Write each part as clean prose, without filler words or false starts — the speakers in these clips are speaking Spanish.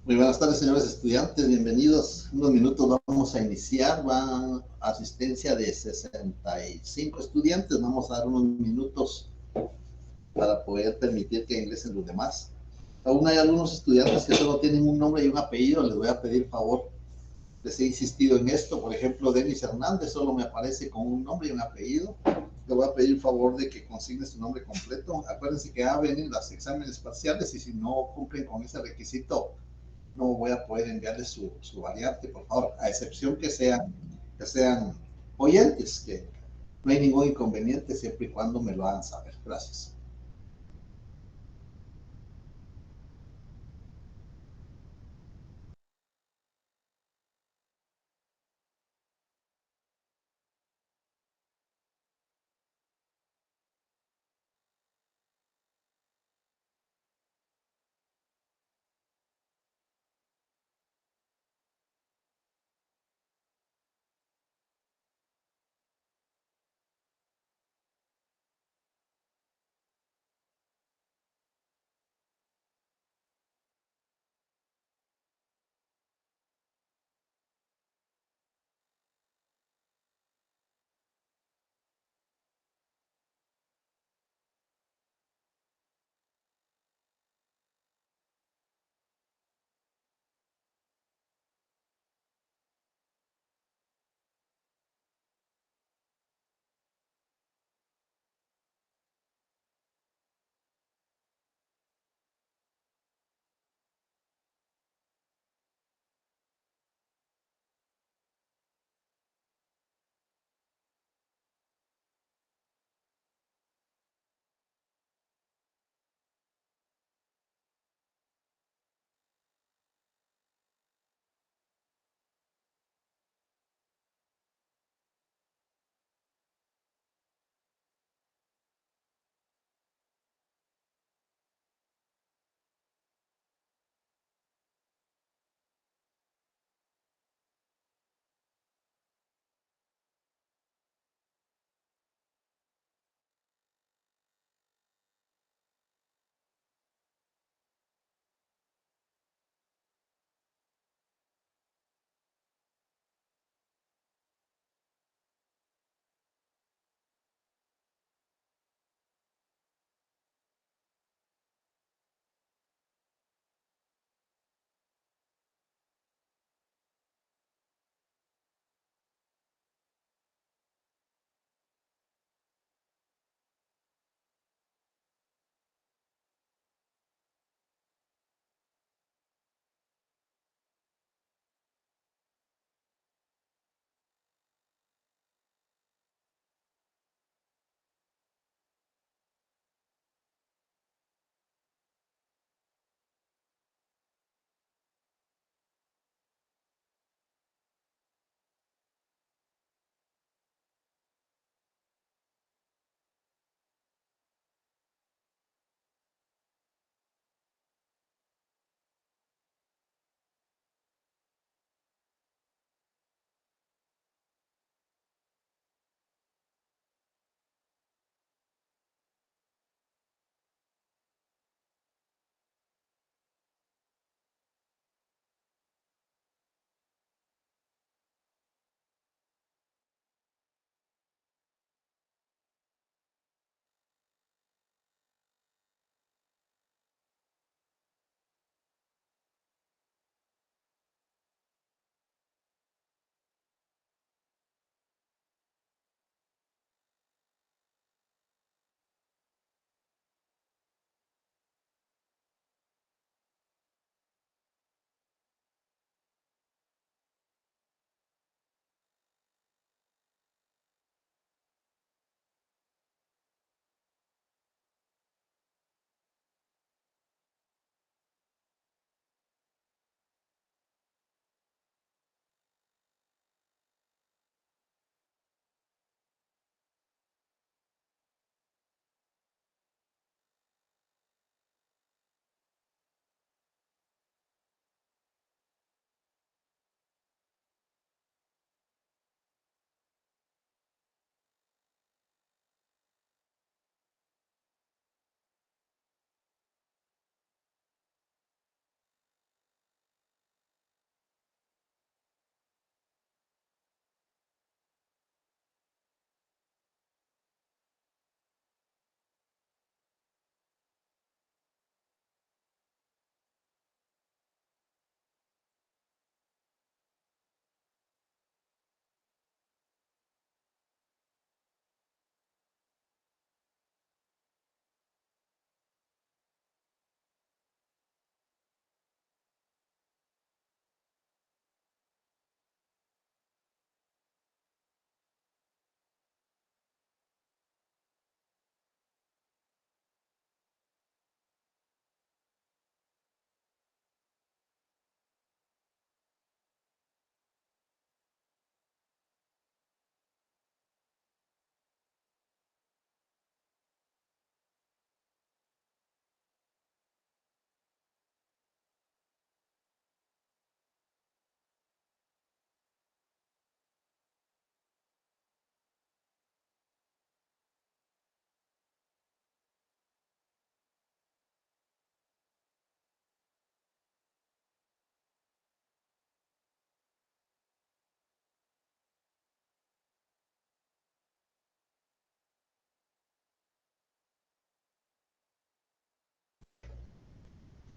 Muy buenas tardes, señores estudiantes, bienvenidos. Unos minutos vamos a iniciar, va asistencia de 65 estudiantes, vamos a dar unos minutos para poder permitir que ingresen los demás. Aún hay algunos estudiantes que solo tienen un nombre y un apellido, les voy a pedir favor. Les he insistido en esto, por ejemplo, Denis Hernández solo me aparece con un nombre y un apellido. Le voy a pedir favor de que consigne su nombre completo. Acuérdense que va a venir los exámenes parciales y si no cumplen con ese requisito, no voy a poder enviarles su variante, por favor, a excepción que sean oyentes, que no hay ningún inconveniente siempre y cuando me lo hagan saber. Gracias.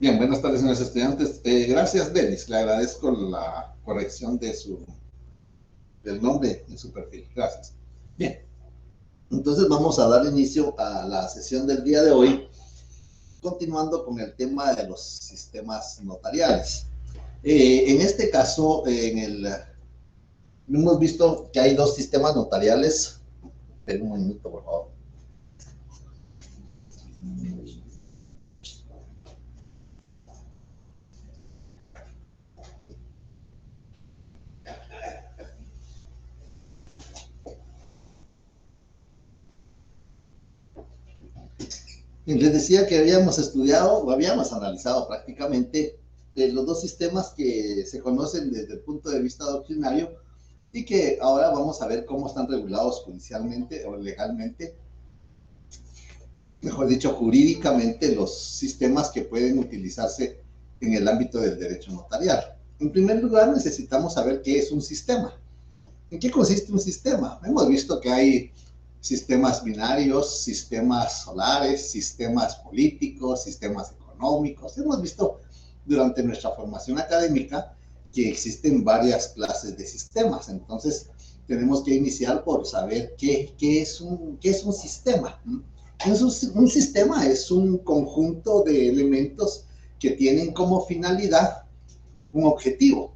Bien, buenas tardes, señores estudiantes. Gracias, Denis. Le agradezco la corrección del nombre en su perfil. Gracias. Bien, entonces vamos a dar inicio a la sesión del día de hoy, continuando con el tema de los sistemas notariales. En este caso, hemos visto que hay dos sistemas notariales. Esperen un minuto, por favor. Y les decía que habíamos estudiado o habíamos analizado prácticamente los dos sistemas que se conocen desde el punto de vista doctrinario y que ahora vamos a ver cómo están regulados judicialmente o legalmente, mejor dicho, jurídicamente, los sistemas que pueden utilizarse en el ámbito del derecho notarial. En primer lugar, necesitamos saber qué es un sistema. ¿En qué consiste un sistema? Hemos visto que hay sistemas binarios, sistemas solares, sistemas políticos, sistemas económicos. Hemos visto durante nuestra formación académica que existen varias clases de sistemas. Entonces, tenemos que iniciar por saber qué es un sistema. Un sistema es un conjunto de elementos que tienen como finalidad un objetivo.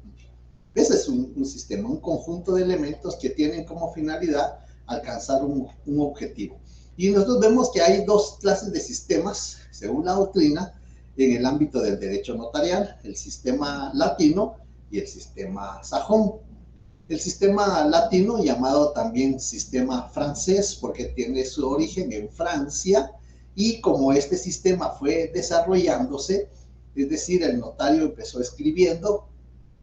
Ese es un sistema, un conjunto de elementos que tienen como finalidad alcanzar un objetivo. Y nosotros vemos que hay dos clases de sistemas, según la doctrina, en el ámbito del derecho notarial: el sistema latino y el sistema sajón. El sistema latino, llamado también sistema francés, porque tiene su origen en Francia, y como este sistema fue desarrollándose, es decir, el notario empezó escribiendo,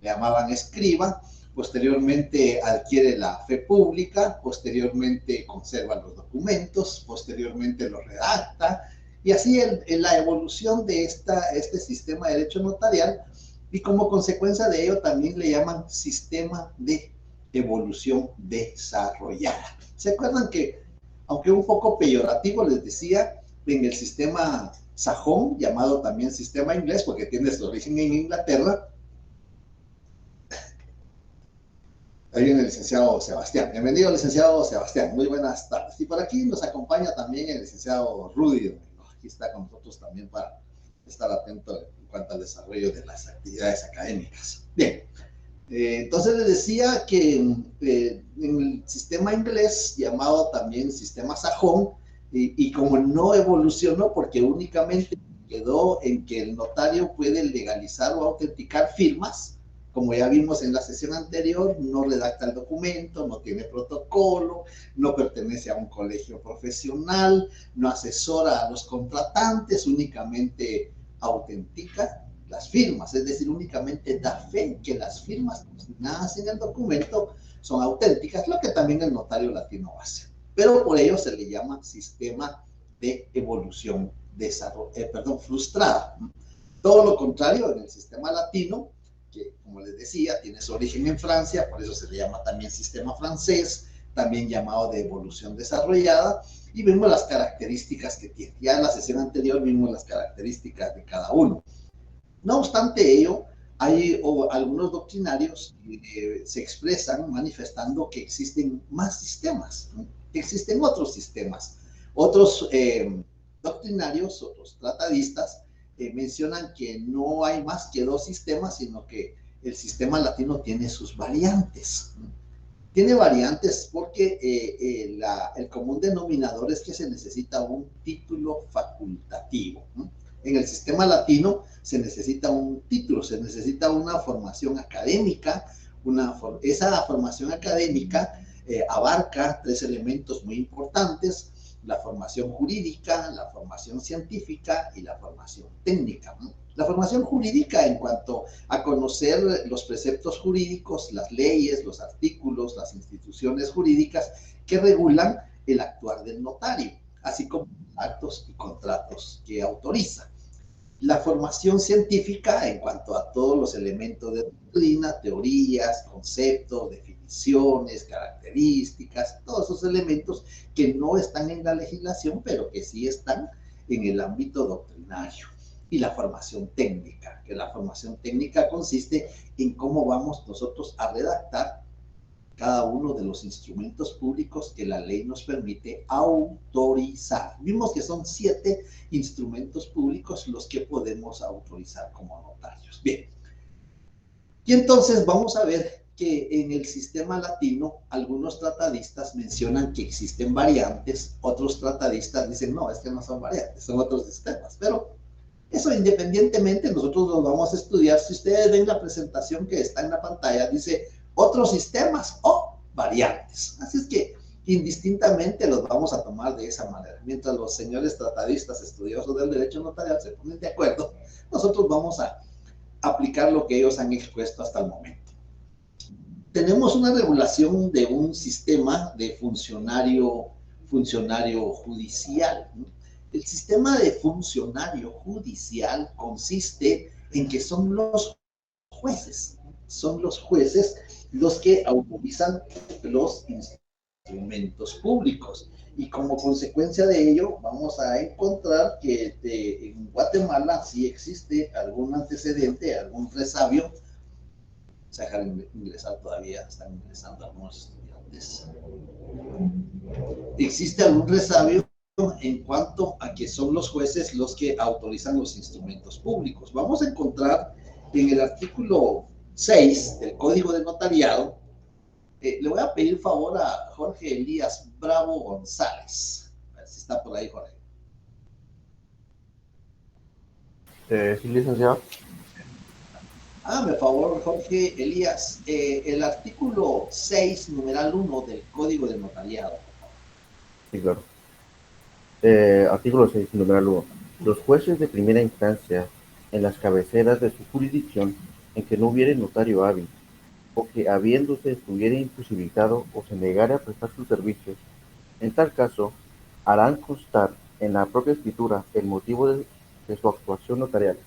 le llamaban escriba, posteriormente adquiere la fe pública, posteriormente conserva los documentos, posteriormente los redacta, y así la evolución de este sistema de derecho notarial, y como consecuencia de ello también le llaman sistema de evolución desarrollada. ¿Se acuerdan que, aunque un poco peyorativo, les decía, en el sistema sajón, llamado también sistema inglés, porque tiene su origen en Inglaterra? Ahí viene el licenciado Sebastián. Bienvenido, licenciado Sebastián. Muy buenas tardes. Y por aquí nos acompaña también el licenciado Rudy. Aquí está con nosotros también para estar atento en cuanto al desarrollo de las actividades académicas. Bien, entonces les decía que en el sistema inglés, llamado también sistema sajón, y como no evolucionó porque únicamente quedó en que el notario puede legalizar o autenticar firmas, como ya vimos en la sesión anterior, no redacta el documento, no tiene protocolo, no pertenece a un colegio profesional, no asesora a los contratantes, únicamente autentica las firmas, es decir, únicamente da fe que las firmas consignadas en el documento son auténticas, lo que también el notario latino hace. Pero por ello se le llama sistema de evolución frustrada. Todo lo contrario, en el sistema latino, que, como les decía, tiene su origen en Francia, por eso se le llama también sistema francés, también llamado de evolución desarrollada, y vemos las características que tiene. Ya en la sesión anterior vimos las características de cada uno. No obstante ello, hay algunos doctrinarios que se expresan manifestando que existen más sistemas, ¿no? Que existen otros sistemas. Otros doctrinarios, otros tratadistas, mencionan que no hay más que dos sistemas, sino que el sistema latino tiene sus variantes. Tiene variantes porque el común denominador es que se necesita un título facultativo, ¿no? En el sistema latino se necesita un título, se necesita una formación académica. Esa formación académica abarca tres elementos muy importantes: la formación jurídica, la formación científica y la formación técnica, ¿no? La formación jurídica en cuanto a conocer los preceptos jurídicos, las leyes, los artículos, las instituciones jurídicas que regulan el actuar del notario, así como actos y contratos que autoriza. La formación científica en cuanto a todos los elementos de doctrina, teorías, conceptos, definiciones, características, todos esos elementos que no están en la legislación, pero que sí están en el ámbito doctrinario. y la formación técnica, que la formación técnica consiste en cómo vamos nosotros a redactar cada uno de los instrumentos públicos que la ley nos permite autorizar. Vimos que son 7 instrumentos públicos los que podemos autorizar como notarios. Bien, y entonces vamos a ver que en el sistema latino algunos tratadistas mencionan que existen variantes, otros tratadistas dicen no, es que no son variantes, son otros sistemas, pero eso independientemente nosotros lo vamos a estudiar. Si ustedes ven la presentación que está en la pantalla, dice otros sistemas o variantes. Así es que indistintamente los vamos a tomar de esa manera. Mientras los señores tratadistas estudiosos del derecho notarial se ponen de acuerdo, nosotros vamos a aplicar lo que ellos han expuesto hasta el momento. Tenemos una regulación de un sistema de funcionario judicial, ¿no? El sistema de funcionario judicial consiste en que son los jueces los que autorizan los instrumentos públicos. Y como consecuencia de ello, vamos a encontrar que en Guatemala sí existe algún antecedente, algún resabio. Se dejan ingresar todavía, están ingresando algunos estudiantes. Existe algún resabio en cuanto a que son los jueces los que autorizan los instrumentos públicos. Vamos a encontrar en el artículo 6 del Código de Notariado, le voy a pedir favor a Jorge Elías Bravo González. A ver si está por ahí, Jorge. Sí, licenciado. Hágame favor, Jorge Elías, el artículo 6, numeral 1 del Código de Notariado. Sí, claro. Artículo 6, numeral 1. Los jueces de primera instancia en las cabeceras de su jurisdicción en que no hubiere notario hábil, o que habiéndose estuviera imposibilitado o se negare a prestar sus servicios, en tal caso, harán constar en la propia escritura el motivo de su actuación notarial.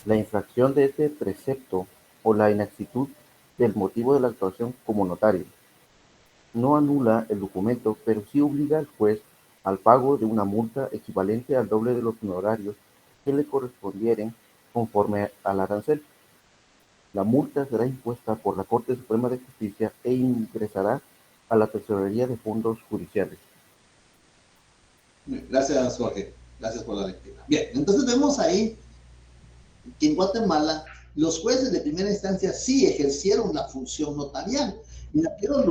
La infracción de este precepto o la inexactitud del motivo de la actuación como notario no anula el documento, pero sí obliga al juez al pago de una multa equivalente al doble de los honorarios que le correspondieren conforme al arancel. La multa será impuesta por la Corte Suprema de Justicia e ingresará a la Tesorería de Fondos Judiciales. Gracias, Jorge. Gracias por la lectura. Bien, entonces vemos ahí que en Guatemala los jueces de primera instancia sí ejercieron la función notarial. En aquellos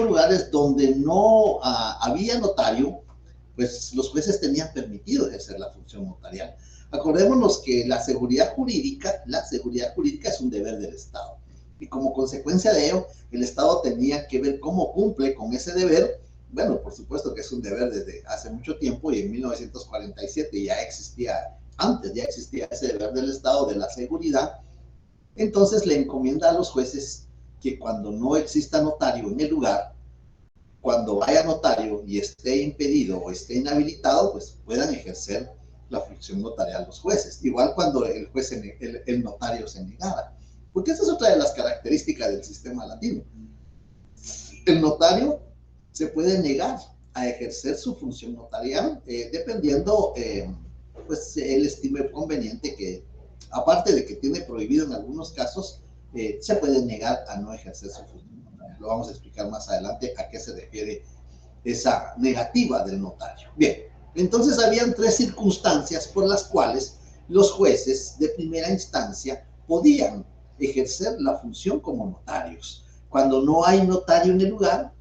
lugares donde no había notario, pues los jueces tenían permitido ejercer la función notarial. Acordémonos que la seguridad jurídica es un deber del Estado. Y como consecuencia de ello, el Estado tenía que ver cómo cumple con ese deber. Bueno, por supuesto que es un deber desde hace mucho tiempo y en 1947 ya existía ese deber del Estado de la seguridad. Entonces le encomienda a los jueces que cuando no exista notario en el lugar, cuando haya notario y esté impedido o esté inhabilitado, pues puedan ejercer la función notarial los jueces. Igual cuando el notario se negara. Porque esa es otra de las características del sistema latino. El notario se puede negar a ejercer su función notarial dependiendo, pues él estime conveniente que, aparte de que tiene prohibido en algunos casos, se puede negar a no ejercer su función notarial. Lo vamos a explicar más adelante a qué se refiere esa negativa del notario. Bien, entonces habían 3 circunstancias por las cuales los jueces de primera instancia podían ejercer la función como notarios. Cuando no hay notario en el lugar,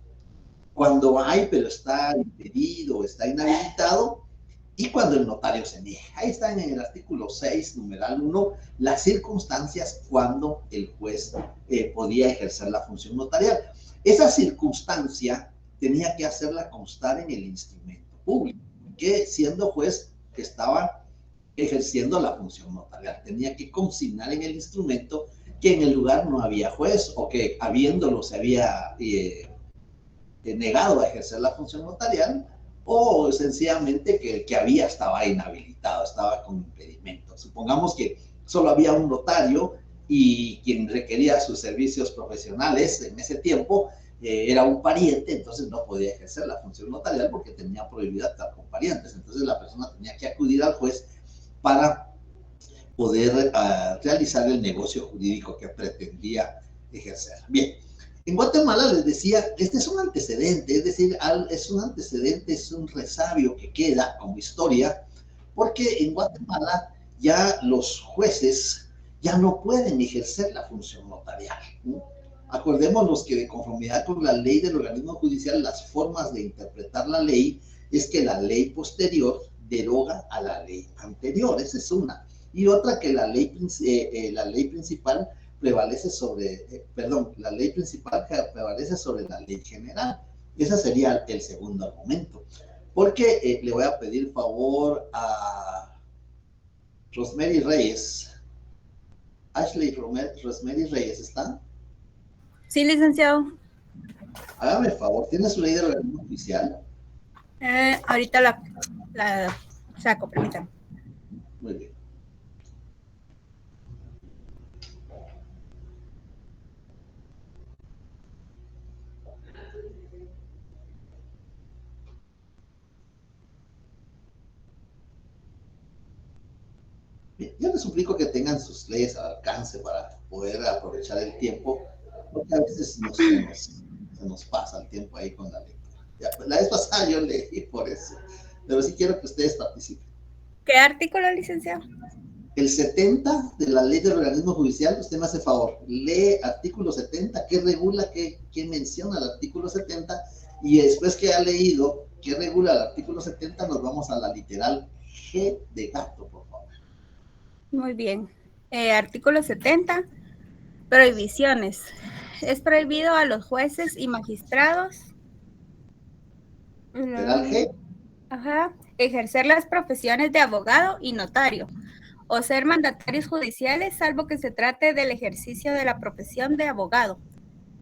cuando hay pero está impedido, está inhabilitado, y cuando el notario se niega. Ahí están en el artículo 6, numeral 1, las circunstancias cuando el juez podía ejercer la función notarial. Esa circunstancia tenía que hacerla constar en el instrumento público, que siendo juez estaba ejerciendo la función notarial. Tenía que consignar en el instrumento que en el lugar no había juez o que habiéndolo se había negado a ejercer la función notarial, o sencillamente que el que había estaba inhabilitado, estaba con impedimento. Supongamos que solo había un notario y quien requería sus servicios profesionales en ese tiempo era un pariente, entonces no podía ejercer la función notarial porque tenía prohibida estar con parientes. Entonces la persona tenía que acudir al juez para poder realizar el negocio jurídico que pretendía ejercer. Bien, en Guatemala les decía, este es un antecedente, es decir, es un antecedente, es un resabio que queda como historia, porque en Guatemala ya los jueces ya no pueden ejercer la función notarial, ¿no? Acordémonos que de conformidad con la ley del organismo judicial, las formas de interpretar la ley es que la ley posterior deroga a la ley anterior, esa es una. Y otra que la ley principal prevalece sobre, la ley principal prevalece sobre la ley general. Ese sería el segundo argumento. Porque le voy a pedir favor a Rosemary Reyes. Ashley Rosemary Reyes, ¿está? Sí, licenciado. Hágame el favor, ¿tiene su ley de organismo judicial? Ahorita la saco, permítame. Muy bien. Bien, yo les suplico que tengan sus leyes al alcance para poder aprovechar el tiempo, porque a veces se nos pasa el tiempo ahí con la lectura. Ya, pues, la vez pasada yo leí por eso, pero sí quiero que ustedes participen. ¿Qué artículo, licenciado? El 70 de la ley del organismo judicial, usted me hace favor, lee artículo 70, ¿qué regula, qué menciona el artículo 70? Y después que ha leído qué regula el artículo 70, nos vamos a la literal G de gato, por favor. Muy bien. Artículo 70, prohibiciones. Es prohibido a los jueces y magistrados Literal G. Ejercer las profesiones de abogado y notario o ser mandatarios judiciales, salvo que se trate del ejercicio de la profesión de abogado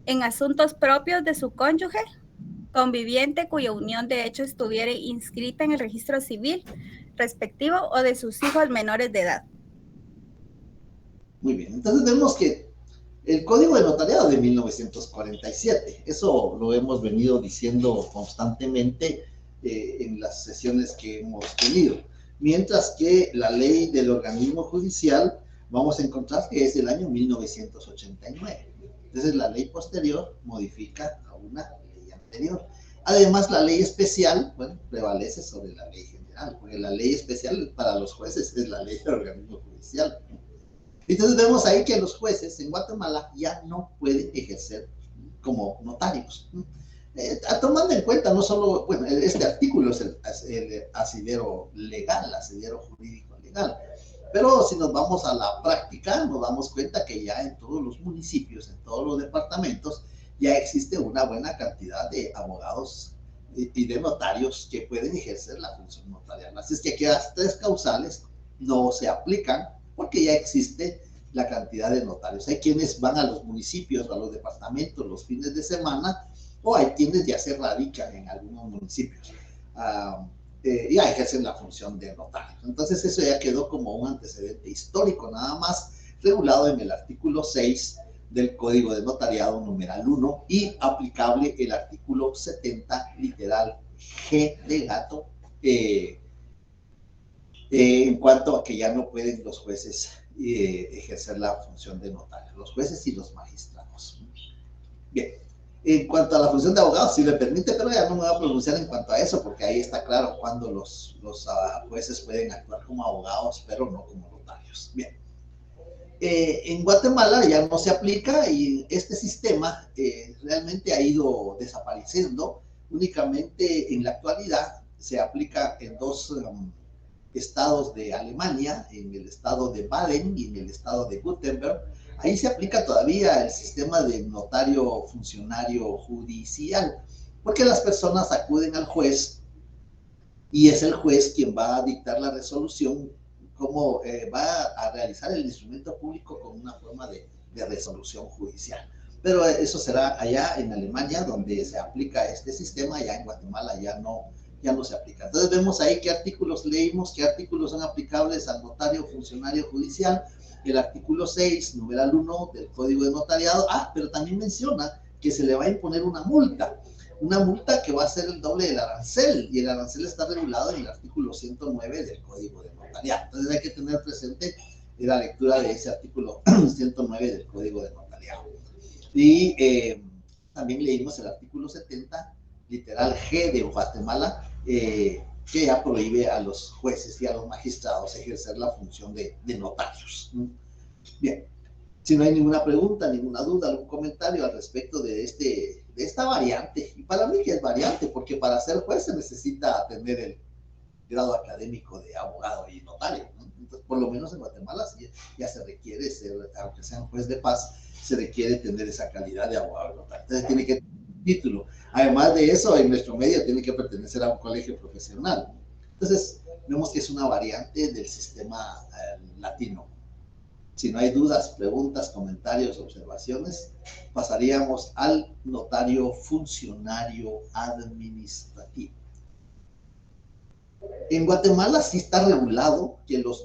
en asuntos propios de su cónyuge, conviviente cuya unión de hecho estuviera inscrita en el registro civil respectivo o de sus hijos menores de edad. Muy bien, entonces vemos que el Código de Notariado de 1947, eso lo hemos venido diciendo constantemente en las sesiones que hemos tenido, mientras que la ley del organismo judicial vamos a encontrar que es del año 1989. Entonces la ley posterior modifica a una ley anterior. Además, la ley especial, bueno, prevalece sobre la ley general, porque la ley especial para los jueces es la ley del organismo judicial. Entonces vemos ahí que los jueces en Guatemala ya no pueden ejercer como notarios. Tomando en cuenta no solo, bueno, este artículo es el asidero legal, asidero jurídico legal, pero si nos vamos a la práctica, nos damos cuenta que ya en todos los municipios, en todos los departamentos, ya existe una buena cantidad de abogados y de notarios que pueden ejercer la función notarial. Así es que aquí las tres causales no se aplican porque ya existe la cantidad de notarios. Hay quienes van a los municipios, a los departamentos los fines de semana, o hay quienes ya se radican en algunos municipios y ya ejercen la función de notario. Entonces eso ya quedó como un antecedente histórico, nada más regulado en el artículo 6 del Código de Notariado numeral 1 y aplicable el artículo 70 literal G de gato en cuanto a que ya no pueden los jueces ejercer la función de notario, los jueces y los magistrados. Bien, en cuanto a la función de abogado, si le permite, pero ya no me voy a pronunciar en cuanto a eso, porque ahí está claro cuando los jueces pueden actuar como abogados, pero no como notarios. Bien. En Guatemala ya no se aplica y este sistema realmente ha ido desapareciendo. Únicamente en la actualidad se aplica en dos estados de Alemania, en el estado de Baden y en el estado de Württemberg. Ahí se aplica todavía el sistema de notario funcionario judicial, porque las personas acuden al juez y es el juez quien va a dictar la resolución, cómo va a realizar el instrumento público con una forma de resolución judicial. Pero eso será allá en Alemania, donde se aplica este sistema, ya en Guatemala ya no se aplica. Entonces vemos ahí qué artículos leímos, qué artículos son aplicables al notario funcionario judicial. El artículo 6, numeral 1 del Código de Notariado, pero también menciona que se le va a imponer una multa. una multa que va a ser el doble del arancel, y el arancel está regulado en el artículo 109 del Código de Notariado. Entonces hay que tener presente la lectura de ese artículo 109 del Código de Notariado. Y también leímos el artículo 70, literal G de Guatemala, que ya prohíbe a los jueces y a los magistrados ejercer la función de notarios. Bien, si no hay ninguna pregunta, ninguna duda, algún comentario al respecto de esta variante, y para mí que es variante, porque para ser juez se necesita tener el grado académico de abogado y notario, ¿no? Entonces, por lo menos en Guatemala ya se requiere ser, aunque sea un juez de paz, se requiere tener esa calidad de abogado y notario. Entonces tiene que tener un título. Además de eso, en nuestro medio tiene que pertenecer a un colegio profesional. Entonces, vemos que es una variante del sistema latino. Si no hay dudas, preguntas, comentarios, observaciones, pasaríamos al notario funcionario administrativo. En Guatemala sí está regulado que los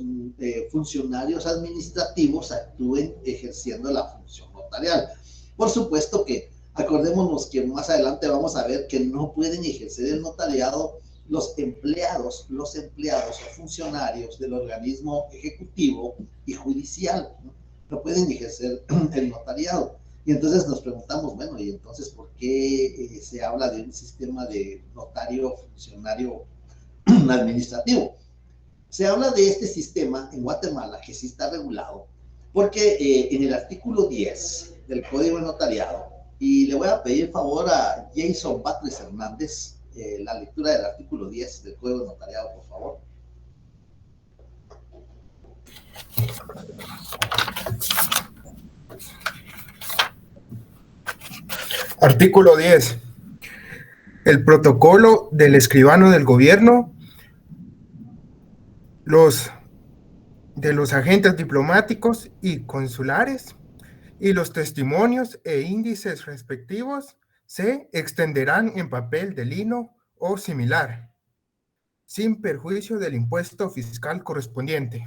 funcionarios administrativos actúen ejerciendo la función notarial. Por supuesto que, acordémonos que más adelante vamos a ver que no pueden ejercer el notariado los empleados o funcionarios del organismo ejecutivo y judicial, no pueden ejercer el notariado. Y entonces nos preguntamos, bueno, ¿y entonces por qué se habla de un sistema de notario funcionario administrativo? Se habla de este sistema en Guatemala, que sí está regulado, porque en el artículo 10 del Código de Notariado, y le voy a pedir favor a Jason Batres Hernández, la lectura del artículo 10 del Código de Notariado, por favor. Artículo 10. El protocolo del escribano del gobierno, de los agentes diplomáticos y consulares, y los testimonios e índices respectivos se extenderán en papel de lino o similar, sin perjuicio del impuesto fiscal correspondiente.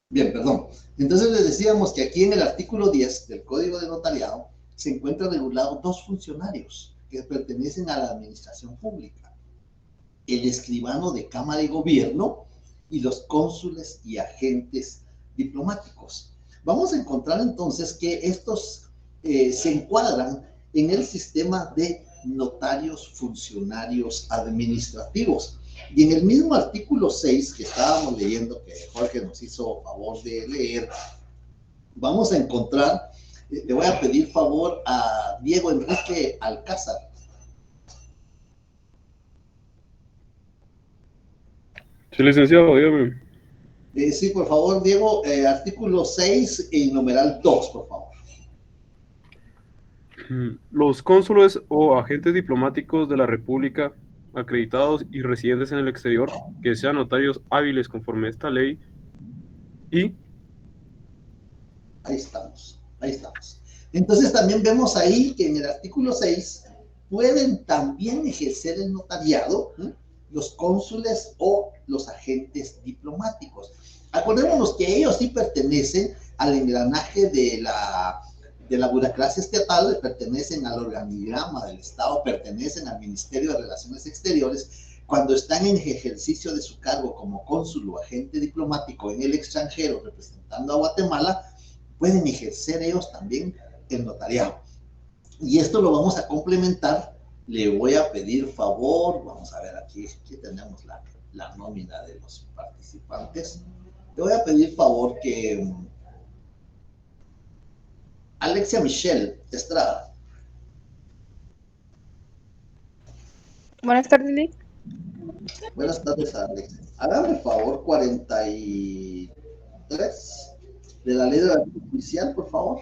Bien, perdón. Entonces les decíamos que aquí en el artículo 10 del Código de Notariado se encuentran regulados dos funcionarios que pertenecen a la administración pública: el escribano de Cámara y Gobierno y los cónsules y agentes diplomáticos. Vamos a encontrar entonces que estos se encuadran en el sistema de notarios funcionarios administrativos. Y en el mismo artículo 6 que estábamos leyendo, que Jorge nos hizo favor de leer, vamos a encontrar, le voy a pedir favor a Diego Enrique Alcázar. Sí, licenciado, dígame. Sí, por favor, Diego, artículo 6 y numeral 2, por favor. Los cónsules o agentes diplomáticos de la República, acreditados y residentes en el exterior, que sean notarios hábiles conforme a esta ley, y... Ahí estamos, ahí estamos. Entonces también vemos ahí que en el artículo 6 pueden también ejercer el notariado, ¿eh?, los cónsules o los agentes diplomáticos. Acordémonos que ellos sí pertenecen al engranaje de la burocracia estatal, pertenecen al organigrama del Estado, pertenecen al Ministerio de Relaciones Exteriores. Cuando están en ejercicio de su cargo como cónsul o agente diplomático en el extranjero representando a Guatemala, pueden ejercer ellos también el notariado. Y esto lo vamos a complementar. Le voy a pedir favor, vamos a ver aquí tenemos la nómina de los participantes. Le voy a pedir favor que Alexia Michelle Estrada. Buenas tardes, Lee. Buenas tardes, Alexia. Hágame favor 43 de la ley de la judicial, por favor.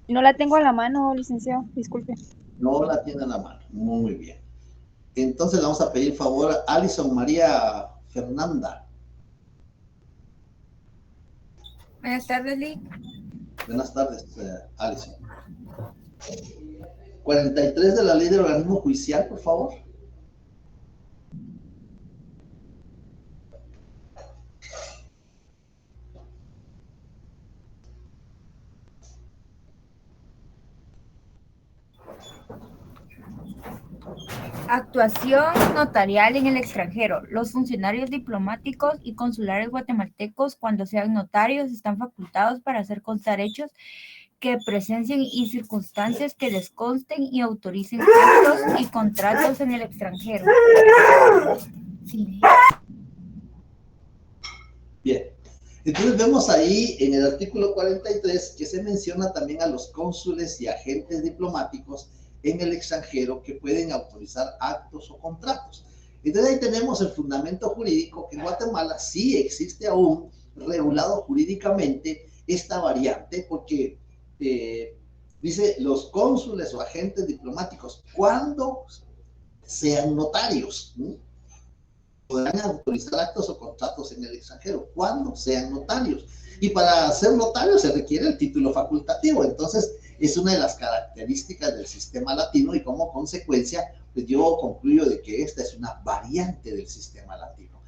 No la tengo a la mano, licenciado, disculpe. No la tiene a la mano. Muy bien. Entonces le vamos a pedir favor a Alison María Fernanda. Buenas tardes, Lee. Buenas tardes, Alison. 43 de la ley del organismo judicial, por favor. Actuación notarial en el extranjero. Los funcionarios diplomáticos y consulares guatemaltecos, cuando sean notarios, están facultados para hacer constar hechos que presencien y circunstancias que les consten y autoricen actos y contratos en el extranjero. Sí. Bien. Entonces vemos ahí en el artículo 43 que se menciona también a los cónsules y agentes diplomáticos en el extranjero que pueden autorizar actos o contratos. Entonces ahí tenemos el fundamento jurídico que en Guatemala sí existe aún regulado jurídicamente esta variante, porque dice los cónsules o agentes diplomáticos cuando sean notarios, ¿sí? Podrán autorizar actos o contratos en el extranjero cuando sean notarios. Y para ser notario se requiere el título facultativo. Entonces, es una de las características del sistema latino y como consecuencia, pues yo concluyo de que esta es una variante del sistema latino.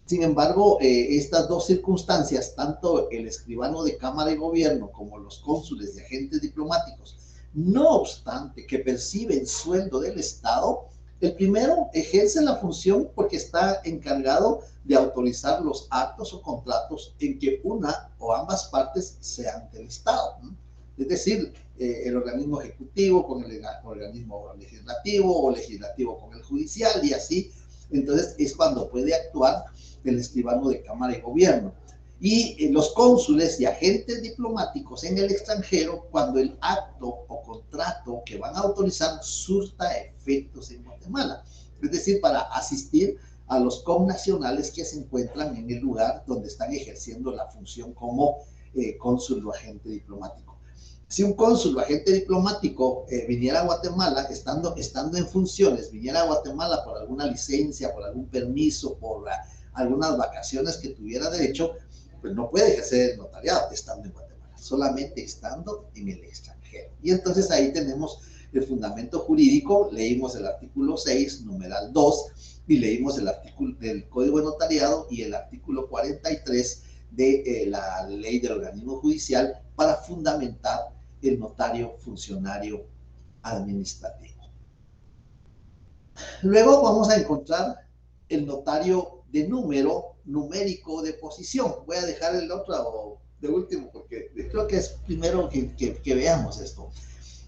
Sin embargo, estas dos circunstancias, tanto el escribano de Cámara y Gobierno como los cónsules y agentes diplomáticos, no obstante que perciben sueldo del Estado, el primero ejerce la función porque está encargado de autorizar los actos o contratos en que una o ambas partes sean del Estado, ¿no? Es decir, el organismo ejecutivo con el organismo legislativo o legislativo con el judicial y así. Entonces es cuando puede actuar el escribano de Cámara y Gobierno. Y los cónsules y agentes diplomáticos en el extranjero cuando el acto o contrato que van a autorizar surta efectos en Guatemala. Es decir, para asistir a los connacionales que se encuentran en el lugar donde están ejerciendo la función como cónsul o agente diplomático. Si un cónsul o agente diplomático viniera a Guatemala, estando en funciones, viniera a Guatemala por alguna licencia, por algún permiso, por algunas vacaciones que tuviera derecho, pues no puede ejercer el notariado estando en Guatemala, solamente estando en el extranjero. Y entonces ahí tenemos el fundamento jurídico, leímos el artículo 6, numeral 2, y leímos el artículo del Código de Notariado y el artículo 43 de la Ley del Organismo Judicial para fundamentar el notario funcionario administrativo. Luego vamos a encontrar el notario de número, numérico de posición. Voy a dejar el otro de último porque creo que es primero que veamos esto.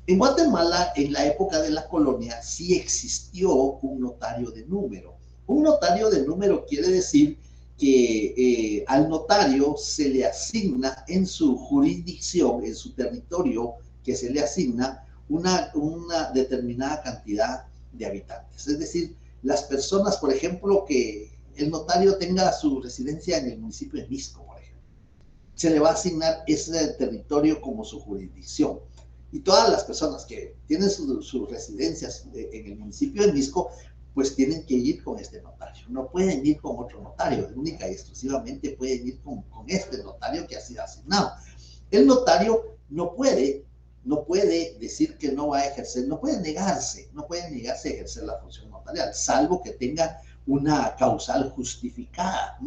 En Guatemala, en la época de la colonia, sí existió un notario de número. Un notario de número quiere decir que al notario se le asigna en su jurisdicción, en su territorio, que se le asigna una determinada cantidad de habitantes. Es decir, las personas, por ejemplo, que el notario tenga su residencia en el municipio de Misco, por ejemplo, se le va a asignar ese territorio como su jurisdicción. Y todas las personas que tienen sus residencias en el municipio de Misco, pues tienen que ir con este notario. No pueden ir con otro notario, única y exclusivamente pueden ir con este notario que ha sido asignado. El notario no puede decir que no va a ejercer, no puede negarse a ejercer la función notarial, salvo que tenga una causal justificada.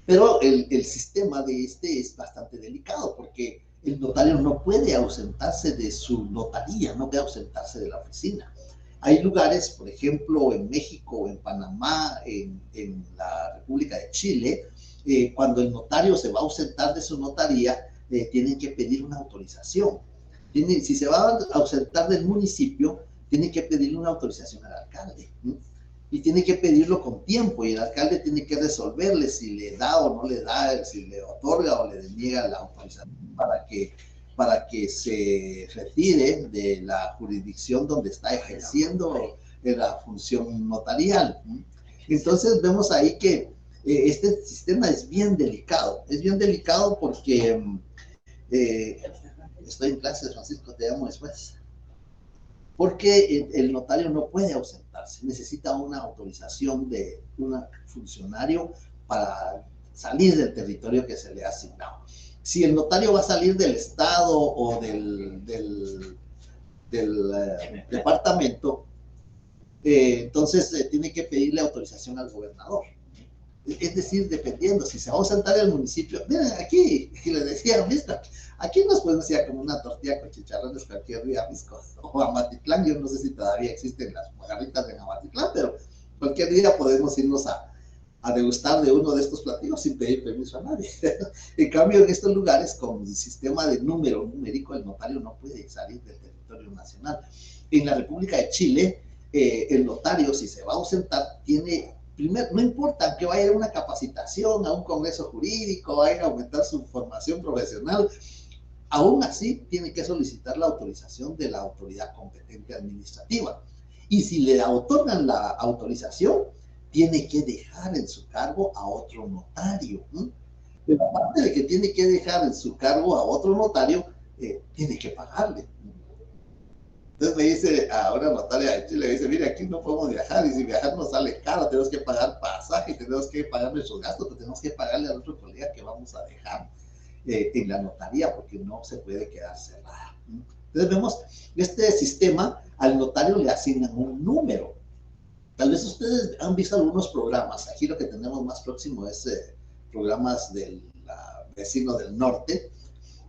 Pero el sistema de este es bastante delicado porque el notario no puede ausentarse de su notaría, no puede ausentarse de la oficina. Hay lugares, por ejemplo, en México, en Panamá, en la República de Chile, cuando el notario se va a ausentar de su notaría, tienen que pedir una autorización. Si se va a ausentar del municipio, tiene que pedirle una autorización al alcalde, ¿no? Y tiene que pedirlo con tiempo y el alcalde tiene que resolverle si le da o no le da, si le otorga o le deniega la autorización para que se retire de la jurisdicción donde está ejerciendo la función notarial. Entonces vemos ahí que este sistema es bien delicado porque Estoy en clase, Francisco, te llamo después. Porque el notario no puede ausentarse, necesita una autorización de un funcionario para salir del territorio que se le ha asignado. Si el notario va a salir del estado o del departamento, entonces tiene que pedirle autorización al gobernador. Es decir, dependiendo, si se va a ausentar el municipio, miren, aquí, y le decía, ¿viste? Aquí nos podemos ir a comer una tortilla con chicharrones cualquier día, Misco, o a Amatitlán. Yo no sé si todavía existen las margaritas en Amatitlán, pero cualquier día podemos irnos a degustar de uno de estos platillos sin pedir permiso a nadie. En cambio, en estos lugares, con el sistema de número numérico, el notario no puede salir del territorio nacional. En la República de Chile, el notario, si se va a ausentar, tiene... Primero, no importa que vaya a una capacitación, a un congreso jurídico, vaya a aumentar su formación profesional, aún así tiene que solicitar la autorización de la autoridad competente administrativa. Y si le otorgan la autorización, tiene que dejar en su cargo a otro notario. Pero aparte de que tiene que dejar en su cargo a otro notario, tiene que pagarle. Entonces me dice a una notaria de Chile, dice, mire, aquí no podemos viajar, y si viajar nos sale caro, tenemos que pagar pasaje, tenemos que pagar nuestros gastos, pero tenemos que pagarle al otro colega que vamos a dejar en la notaría, porque no se puede quedar cerrada. Entonces vemos, este sistema, al notario le asignan un número. Tal vez ustedes han visto algunos programas, aquí lo que tenemos más próximo es programas del vecino del norte,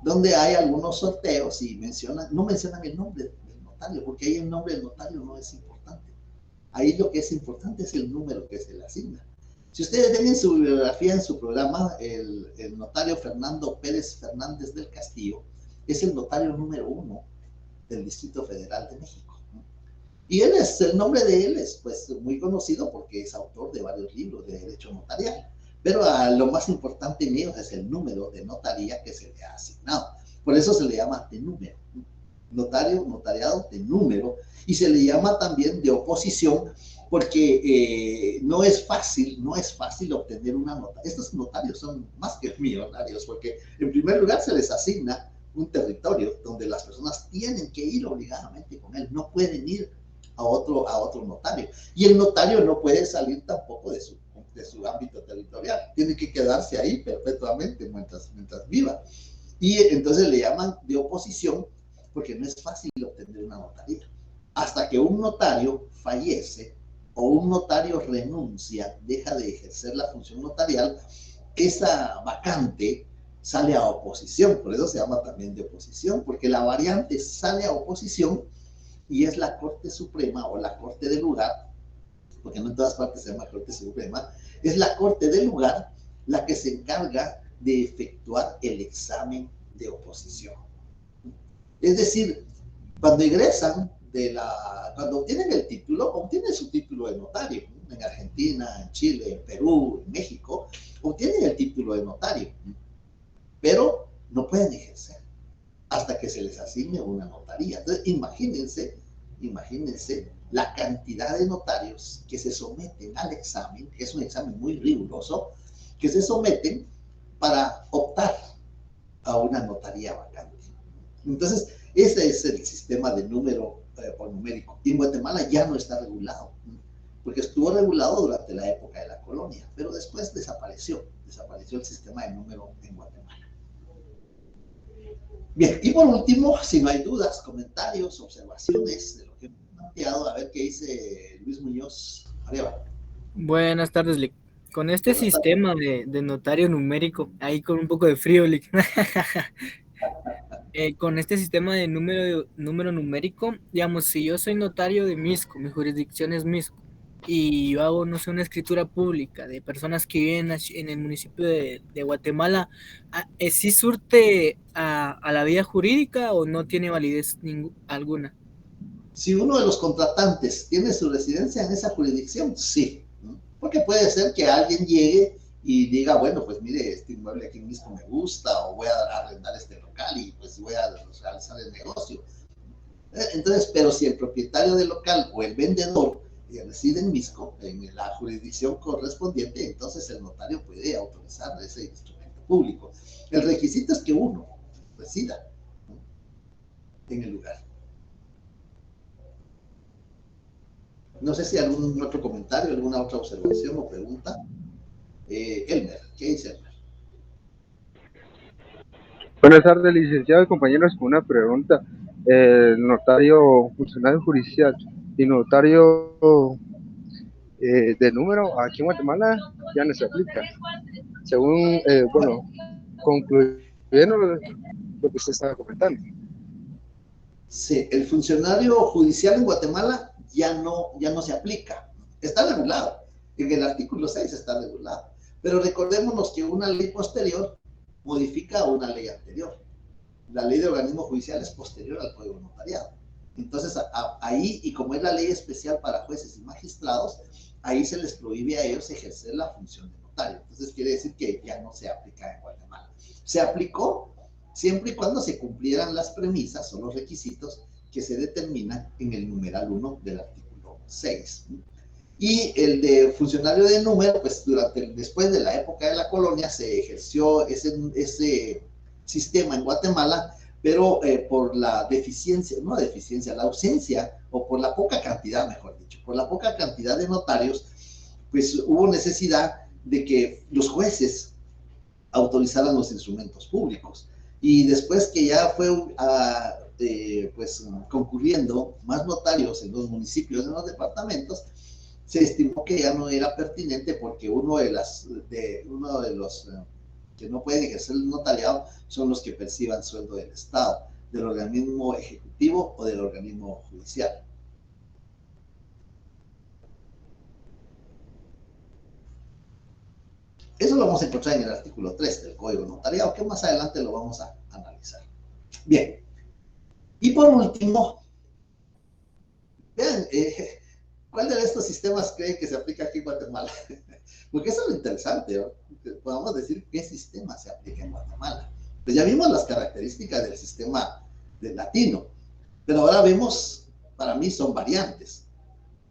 donde hay algunos sorteos y no mencionan el nombre del notario, porque ahí el nombre del notario no es importante. Ahí lo que es importante es el número que se le asigna. Si ustedes ven en su bibliografía, en su programa, el notario Fernando Pérez Fernández del Castillo es el notario número 1 del Distrito Federal de México. Y el nombre de él es pues muy conocido porque es autor de varios libros de derecho notarial. Pero lo más importante mío es el número de notaría que se le ha asignado. Por eso se le llama de número. Notariado de número. Y se le llama también de oposición porque no es fácil obtener una nota. Estos notarios son más que millonarios porque en primer lugar se les asigna un territorio donde las personas tienen que ir obligadamente con él. No pueden ir a otro notario. Y el notario no puede salir tampoco de su ámbito territorial, tiene que quedarse ahí perpetuamente mientras viva. Y entonces le llaman de oposición porque no es fácil obtener una notaría. Hasta que un notario fallece o un notario renuncia, deja de ejercer la función notarial, esa vacante sale a oposición, por eso se llama también de oposición, porque la variante sale a oposición y es la Corte Suprema o la Corte del lugar, porque no en todas partes se llama Corte Suprema, es la Corte del lugar la que se encarga de efectuar el examen de oposición. Es decir, cuando egresan cuando obtienen el título, obtienen su título de notario, en Argentina, en Chile, en Perú, en México, obtienen el título de notario, pero no pueden ejercer hasta que se les asigne una notaría. Entonces, imagínense la cantidad de notarios que se someten al examen, que es un examen muy riguroso, que se someten para optar a una notaría vacante. Entonces, ese es el sistema de número por numérico. Y en Guatemala ya no está regulado, porque estuvo regulado durante la época de la colonia, pero después desapareció el sistema de número en Guatemala. Bien, y por último, si no hay dudas, comentarios, observaciones de lo que hemos planteado, a ver qué dice Luis Muñoz Areva. Buenas tardes, Lick. Con este sistema de notario numérico, ahí con un poco de frío, Lick. Con este sistema de número numérico, digamos, si yo soy notario de Misco, mi jurisdicción es Misco, y yo hago, no sé, una escritura pública de personas que viven en el municipio de Guatemala, ¿sí surte a la vía jurídica o no tiene validez alguna? Si uno de los contratantes tiene su residencia en esa jurisdicción, sí, ¿no? Porque puede ser que alguien llegue y diga, bueno, pues mire, este inmueble aquí mismo me gusta, o voy a arrendar este local y pues voy a realizar el negocio. Entonces, pero si el propietario del local o el vendedor reside en Misco, en la jurisdicción correspondiente, entonces el notario puede autorizar ese instrumento público. El requisito es que uno resida, ¿no? en el lugar. No sé si algún otro comentario, alguna otra observación o pregunta. Elmer, ¿qué dice Elmer? Buenas tardes, licenciado y compañeros, con una pregunta. El notario funcionario judicial y notario de número aquí en Guatemala ya no se aplica. Según, concluyendo lo que usted estaba comentando. Sí, el funcionario judicial en Guatemala ya no se aplica. Está regulado. En el artículo 6 está regulado. Pero recordémonos que una ley posterior modifica una ley anterior. La ley de organismos judiciales es posterior al Código Notariado. Entonces, ahí, y como es la ley especial para jueces y magistrados, ahí se les prohíbe a ellos ejercer la función de notario. Entonces, quiere decir que ya no se aplica en Guatemala. Se aplicó siempre y cuando se cumplieran las premisas o los requisitos que se determinan en el numeral 1 del artículo 6. Y el de funcionario de número, pues después de la época de la colonia se ejerció ese sistema en Guatemala, pero por la la ausencia, o por la poca cantidad, mejor dicho, por la poca cantidad de notarios, pues hubo necesidad de que los jueces autorizaran los instrumentos públicos. Y después que ya fue concurriendo más notarios en los municipios, en los departamentos, se estimó que ya no era pertinente porque uno de los que no pueden ejercer el notariado son los que perciban sueldo del Estado, del organismo ejecutivo o del organismo judicial. Eso lo vamos a encontrar en el artículo 3 del Código Notariado, que más adelante lo vamos a analizar. Bien. Y por último, vean, ¿cuál de estos sistemas creen que se aplica aquí en Guatemala? Porque eso es lo interesante, ¿no? Que podamos decir qué sistema se aplica en Guatemala. Pues ya vimos las características del sistema del latino, pero ahora vemos, para mí son variantes.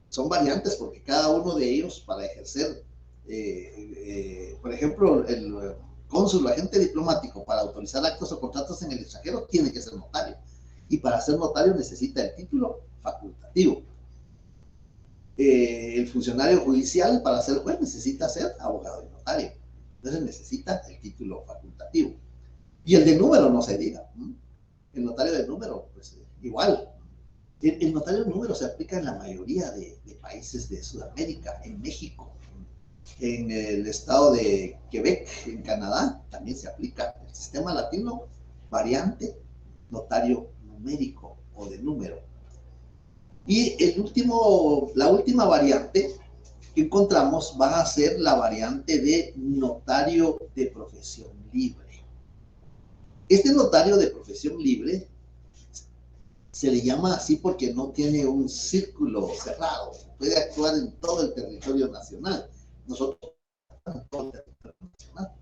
Son variantes porque cada uno de ellos, para ejercer, por ejemplo, el cónsul o agente diplomático, para autorizar actos o contratos en el extranjero, tiene que ser notario. Y para ser notario necesita el título facultativo. El funcionario judicial, para ser juez, necesita ser abogado y notario. Entonces necesita el título facultativo. Y el de número no se diga. El notario de número, pues igual. El notario de número se aplica en la mayoría de países de Sudamérica, en México, en el estado de Quebec, en Canadá, también se aplica el sistema latino, variante, notario numérico o de número. Y la última variante que encontramos va a ser la variante de notario de profesión libre. Este notario de profesión libre se le llama así porque no tiene un círculo cerrado, puede actuar en todo el territorio nacional. Nosotros en todo el territorio nacional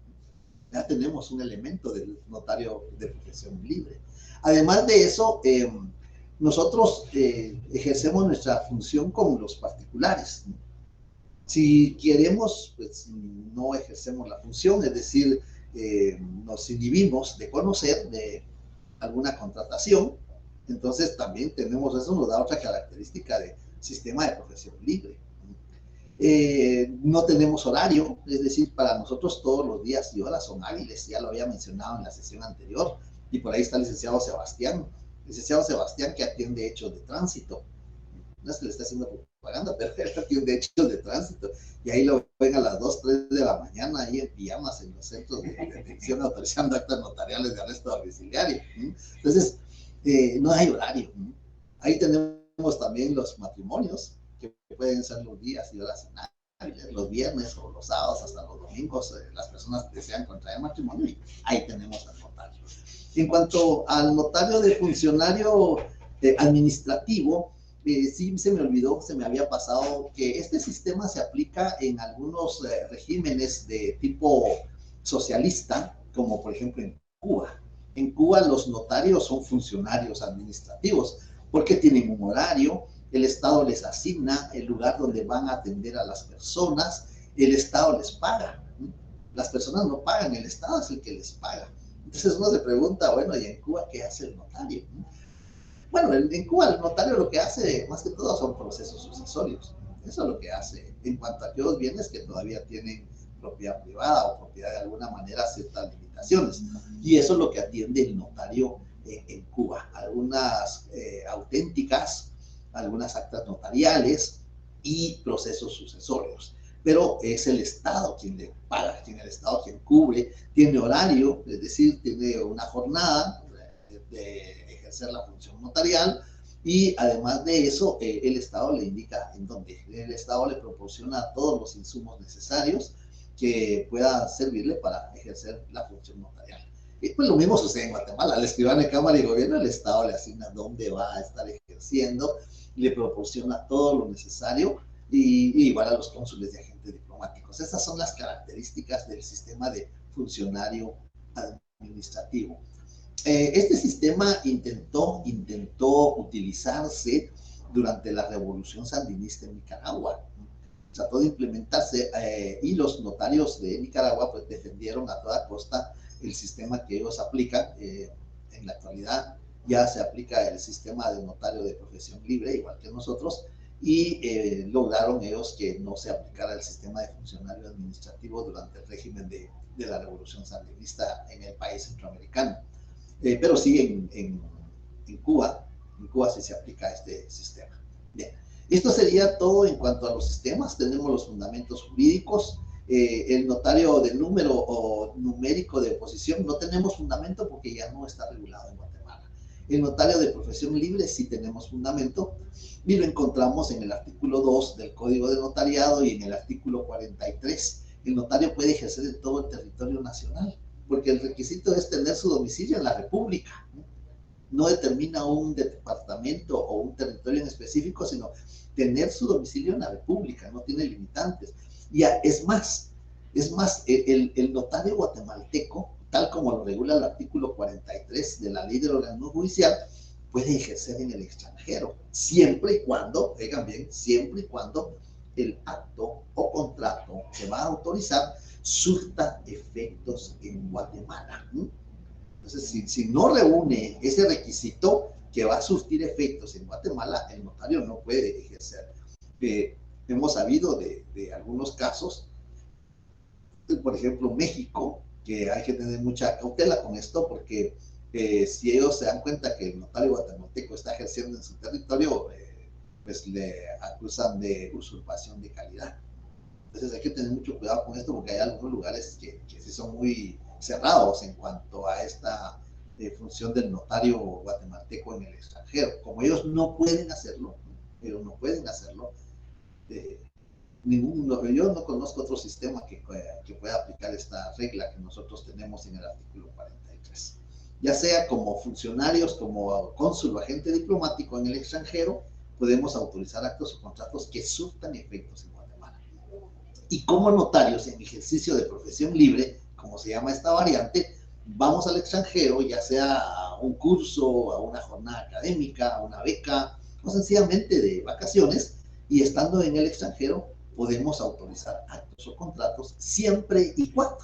ya tenemos un elemento del notario de profesión libre. Además de eso, nosotros ejercemos nuestra función con los particulares. Si queremos, pues no ejercemos la función, es decir, nos inhibimos de conocer de alguna contratación. Entonces también tenemos, eso nos da otra característica de sistema de profesión libre. No tenemos horario, es decir, para nosotros todos los días y horas son hábiles, ya lo había mencionado en la sesión anterior, y por ahí está el licenciado Sebastián que atiende hechos de tránsito. No es que le esté haciendo propaganda, pero él atiende hechos de tránsito, y ahí lo ven a las 2, 3 de la mañana, ahí en pijamas en los centros de detención, autorizando actas notariales de arresto domiciliario. Entonces, no hay horario. Ahí tenemos también los matrimonios, que pueden ser los días y horas inhábiles, los viernes o los sábados hasta los domingos, las personas que desean contraer matrimonio, y ahí tenemos al notario. En cuanto al notario de funcionario administrativo, sí se me olvidó, se me había pasado que este sistema se aplica en algunos regímenes de tipo socialista, como por ejemplo en Cuba. En Cuba los notarios son funcionarios administrativos porque tienen un horario, el Estado les asigna el lugar donde van a atender a las personas, el Estado les paga. Las personas no pagan, el Estado es el que les paga. Entonces uno se pregunta, bueno, ¿y en Cuba qué hace el notario? Bueno, en Cuba el notario lo que hace, más que todo, son procesos sucesorios. Eso es lo que hace en cuanto a aquellos bienes que todavía tienen propiedad privada o propiedad de alguna manera ciertas limitaciones. Y eso es lo que atiende el notario en Cuba. Algunas auténticas, algunas actas notariales y procesos sucesorios. Pero es el Estado quien le paga, el Estado quien cubre, tiene horario, es decir, tiene una jornada de ejercer la función notarial, y además de eso, el Estado le indica en dónde. El Estado le proporciona todos los insumos necesarios que puedan servirle para ejercer la función notarial. Y pues lo mismo sucede en Guatemala. Al escribano de Cámara y Gobierno, el Estado le asigna dónde va a estar ejerciendo, le proporciona todo lo necesario, y igual a los cónsules y agentes diplomáticos. Estas son las características del sistema de funcionario administrativo. Este sistema intentó utilizarse durante la Revolución Sandinista en Nicaragua. Trató de implementarse y los notarios de Nicaragua pues defendieron a toda costa el sistema que ellos aplican. En la actualidad ya se aplica el sistema de notario de profesión libre, igual que nosotros, y lograron ellos que no se aplicara el sistema de funcionario administrativo durante el régimen de la Revolución Sandinista en el país centroamericano. Pero sí en Cuba sí se aplica este sistema. Bien, esto sería todo en cuanto a los sistemas. Tenemos los fundamentos jurídicos. El notario de número o numérico de oposición no tenemos fundamento porque ya no está regulado en Guatemala. El notario de profesión libre sí tenemos fundamento, y lo encontramos en el artículo 2 del Código de Notariado y en el artículo 43. El notario puede ejercer en todo el territorio nacional, porque el requisito es tener su domicilio en la República. No determina un departamento o un territorio en específico, sino tener su domicilio en la República, no tiene limitantes. Y es más, el notario guatemalteco, tal como lo regula el artículo 43 de la Ley del Organismo Judicial, puede ejercer en el extranjero, siempre y cuando, oigan bien, siempre y cuando el acto o contrato que va a autorizar surta efectos en Guatemala. Entonces, si no reúne ese requisito que va a surtir efectos en Guatemala, el notario no puede ejercer. Hemos sabido de algunos casos, por ejemplo, México, que hay que tener mucha cautela con esto, porque si ellos se dan cuenta que el notario guatemalteco está ejerciendo en su territorio, pues le acusan de usurpación de calidad. Entonces hay que tener mucho cuidado con esto, porque hay algunos lugares que sí son muy cerrados en cuanto a esta función del notario guatemalteco en el extranjero. Como ellos no pueden hacerlo, yo no conozco otro sistema que pueda aplicar esta regla que nosotros tenemos en el artículo 43. Ya sea como funcionarios, como cónsul o agente diplomático en el extranjero, podemos autorizar actos o contratos que surtan efectos en Guatemala. Y como notarios en ejercicio de profesión libre, como se llama esta variante, vamos al extranjero, ya sea a un curso, a una jornada académica, a una beca, o sencillamente de vacaciones, y estando en el extranjero podemos autorizar actos o contratos siempre y cuando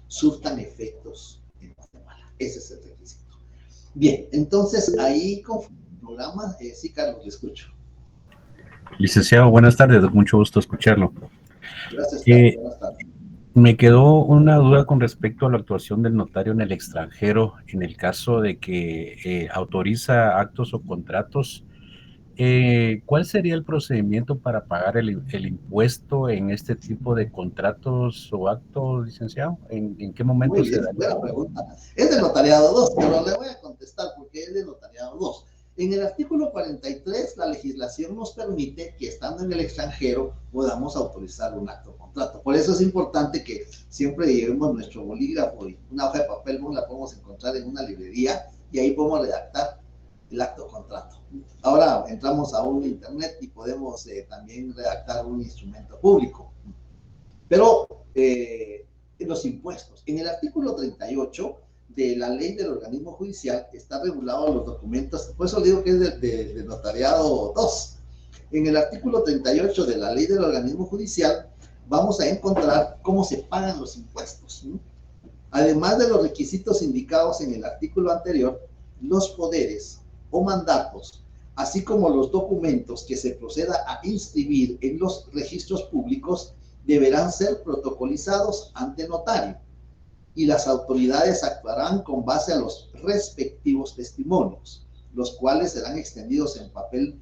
surtan efectos en Guatemala. Ese es el requisito. Bien, entonces ahí con el programa, sí, Carlos, le escucho. Licenciado, buenas tardes, mucho gusto escucharlo. Gracias, Carlos, buenas tardes. Me quedó una duda con respecto a la actuación del notario en el extranjero, en el caso de que autoriza actos o contratos. ¿Cuál sería el procedimiento para pagar el impuesto en este tipo de contratos o actos, licenciado? ¿En qué momento se da? Buena pregunta. Es de notariado 2, pero le voy a contestar porque es de notariado 2. En el artículo 43, la legislación nos permite que estando en el extranjero podamos autorizar un acto o contrato. Por eso es importante que siempre llevemos nuestro bolígrafo y una hoja de papel, la podemos encontrar en una librería y ahí podemos redactar el acto o contrato. Ahora entramos a un internet y podemos también redactar un instrumento público. Pero los impuestos. En el artículo 38 de la Ley del Organismo Judicial está regulado los documentos, por eso digo que es de notariado 2. En el artículo 38 de la Ley del Organismo Judicial vamos a encontrar cómo se pagan los impuestos, ¿no? Además de los requisitos indicados en el artículo anterior, los poderes o mandatos, así como los documentos que se proceda a inscribir en los registros públicos, deberán ser protocolizados ante notario y las autoridades actuarán con base a los respectivos testimonios, los cuales serán extendidos en papel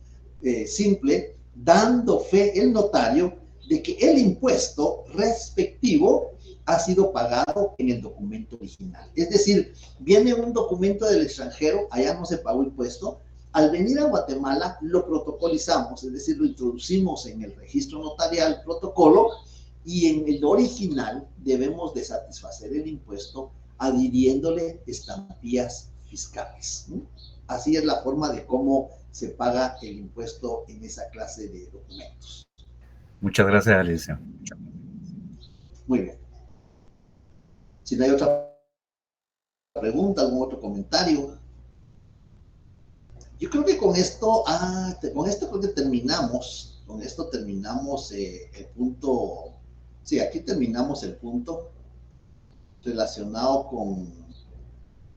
simple, dando fe el notario de que el impuesto respectivo ha sido pagado en el documento original. Es decir, viene un documento del extranjero, allá no se pagó impuesto, al venir a Guatemala lo protocolizamos, es decir, lo introducimos en el registro notarial, protocolo, y en el original debemos de satisfacer el impuesto adhiriéndole estampillas fiscales. Así es la forma de cómo se paga el impuesto en esa clase de documentos. Muchas gracias, Alicia. Muy bien. Si no hay otra pregunta, algún otro comentario. Yo creo que con esto creo que terminamos. Con esto terminamos el punto. Sí, aquí terminamos el punto relacionado con.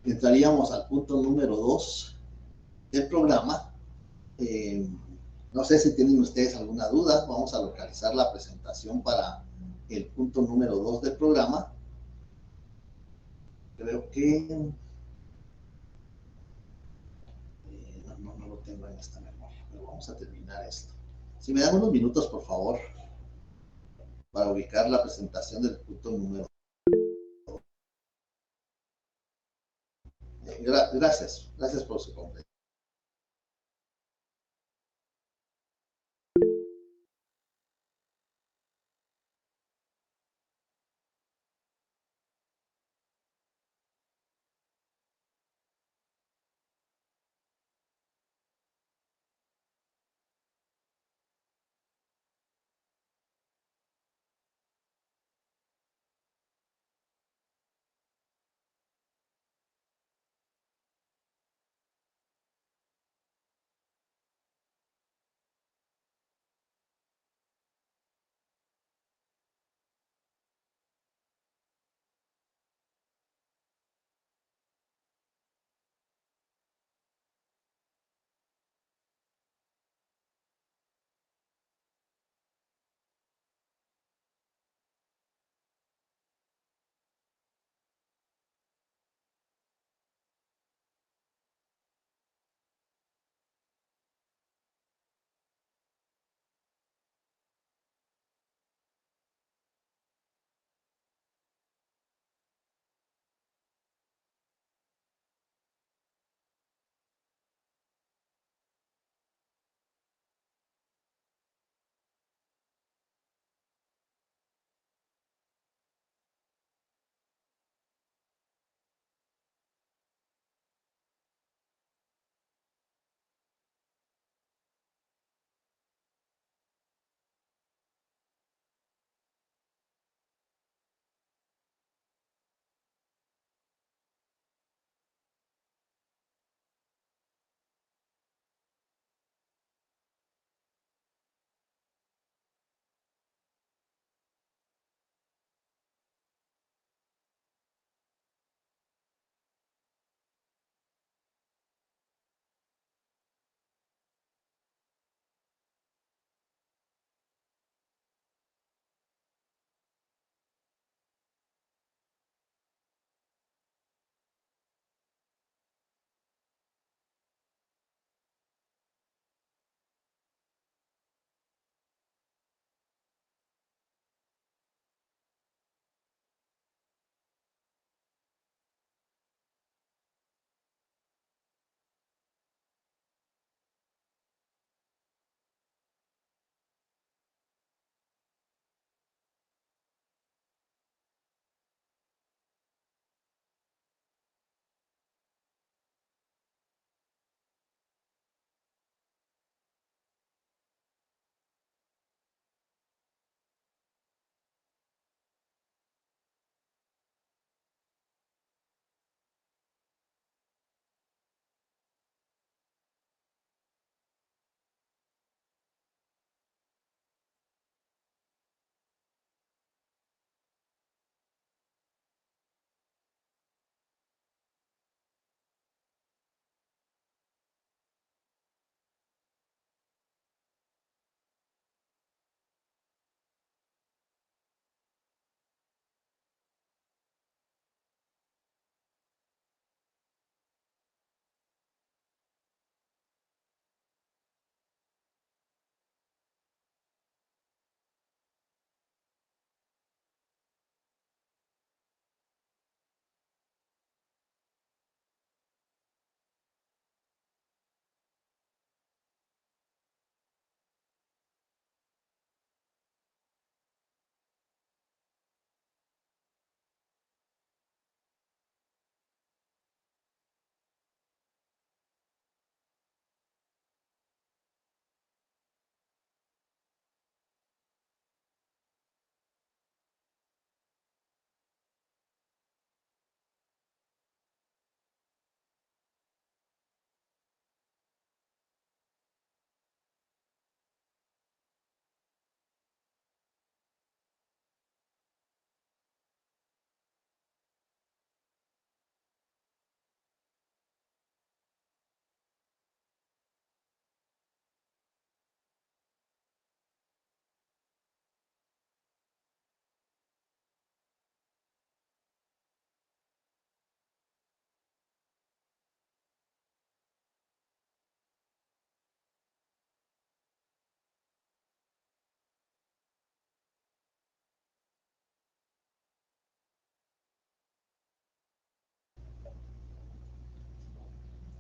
Entraríamos al punto número 2 del programa. No sé si tienen ustedes alguna duda. Vamos a localizar la presentación para el punto número 2 del programa. Creo que no lo tengo en esta memoria, pero vamos a terminar esto. Si me dan unos minutos, por favor, para ubicar la presentación del punto número 2. Gracias por su comprensión.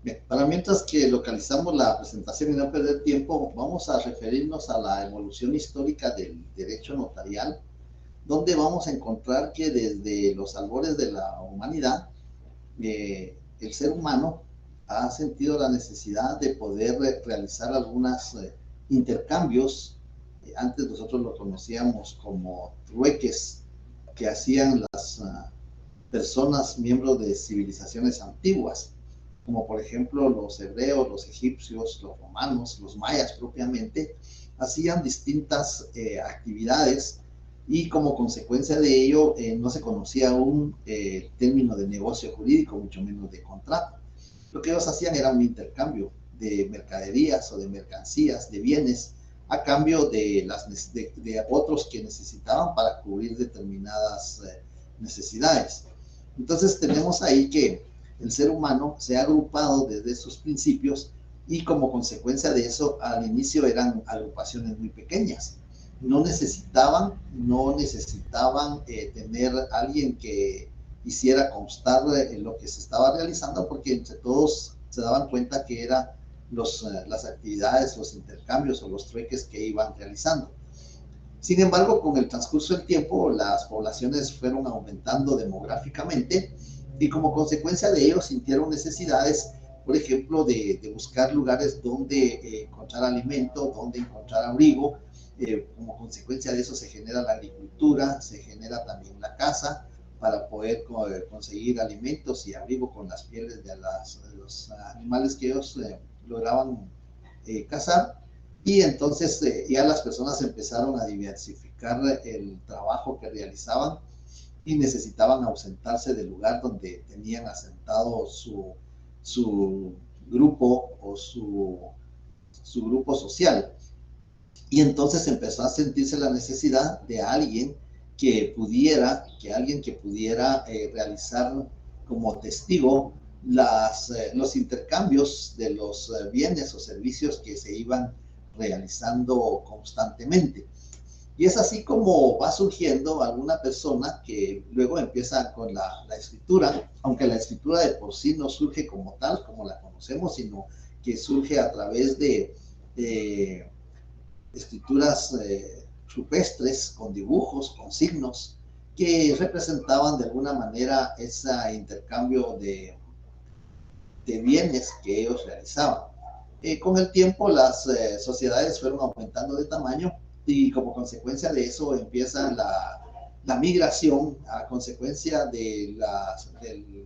Bien, para mientras que localizamos la presentación y no perder tiempo, vamos a referirnos a la evolución histórica del derecho notarial, donde vamos a encontrar que desde los albores de la humanidad, el ser humano ha sentido la necesidad de poder realizar algunos intercambios. Antes nosotros lo conocíamos como trueques que hacían las personas miembros de civilizaciones antiguas, como por ejemplo los hebreos, los egipcios, los romanos, los mayas propiamente, hacían distintas actividades y como consecuencia de ello no se conocía aún el término de negocio jurídico, mucho menos de contrato. Lo que ellos hacían era un intercambio de mercaderías o de mercancías, de bienes, a cambio de otros que necesitaban para cubrir determinadas necesidades. Entonces tenemos ahí que el ser humano se ha agrupado desde esos principios y como consecuencia de eso al inicio eran agrupaciones muy pequeñas. No necesitaban tener alguien que hiciera constar lo que se estaba realizando, porque entre todos se daban cuenta que eran las actividades, los intercambios o los trueques que iban realizando. Sin embargo, con el transcurso del tiempo, las poblaciones fueron aumentando demográficamente y como consecuencia de ello sintieron necesidades, por ejemplo, de buscar lugares donde encontrar alimento, donde encontrar abrigo. Como consecuencia de eso se genera la agricultura, se genera también la caza para poder conseguir alimentos y abrigo con las pieles de los animales que ellos lograban cazar. Y entonces ya las personas empezaron a diversificar el trabajo que realizaban y necesitaban ausentarse del lugar donde tenían asentado su grupo o su grupo social. Y entonces empezó a sentirse la necesidad de alguien que pudiera realizar como testigo los intercambios de los bienes o servicios que se iban realizando constantemente. Y es así como va surgiendo alguna persona que luego empieza con la escritura, aunque la escritura de por sí no surge como tal, como la conocemos, sino que surge a través de escrituras rupestres, con dibujos, con signos, que representaban de alguna manera ese intercambio de bienes que ellos realizaban. Con el tiempo las sociedades fueron aumentando de tamaño y como consecuencia de eso empieza la migración a consecuencia de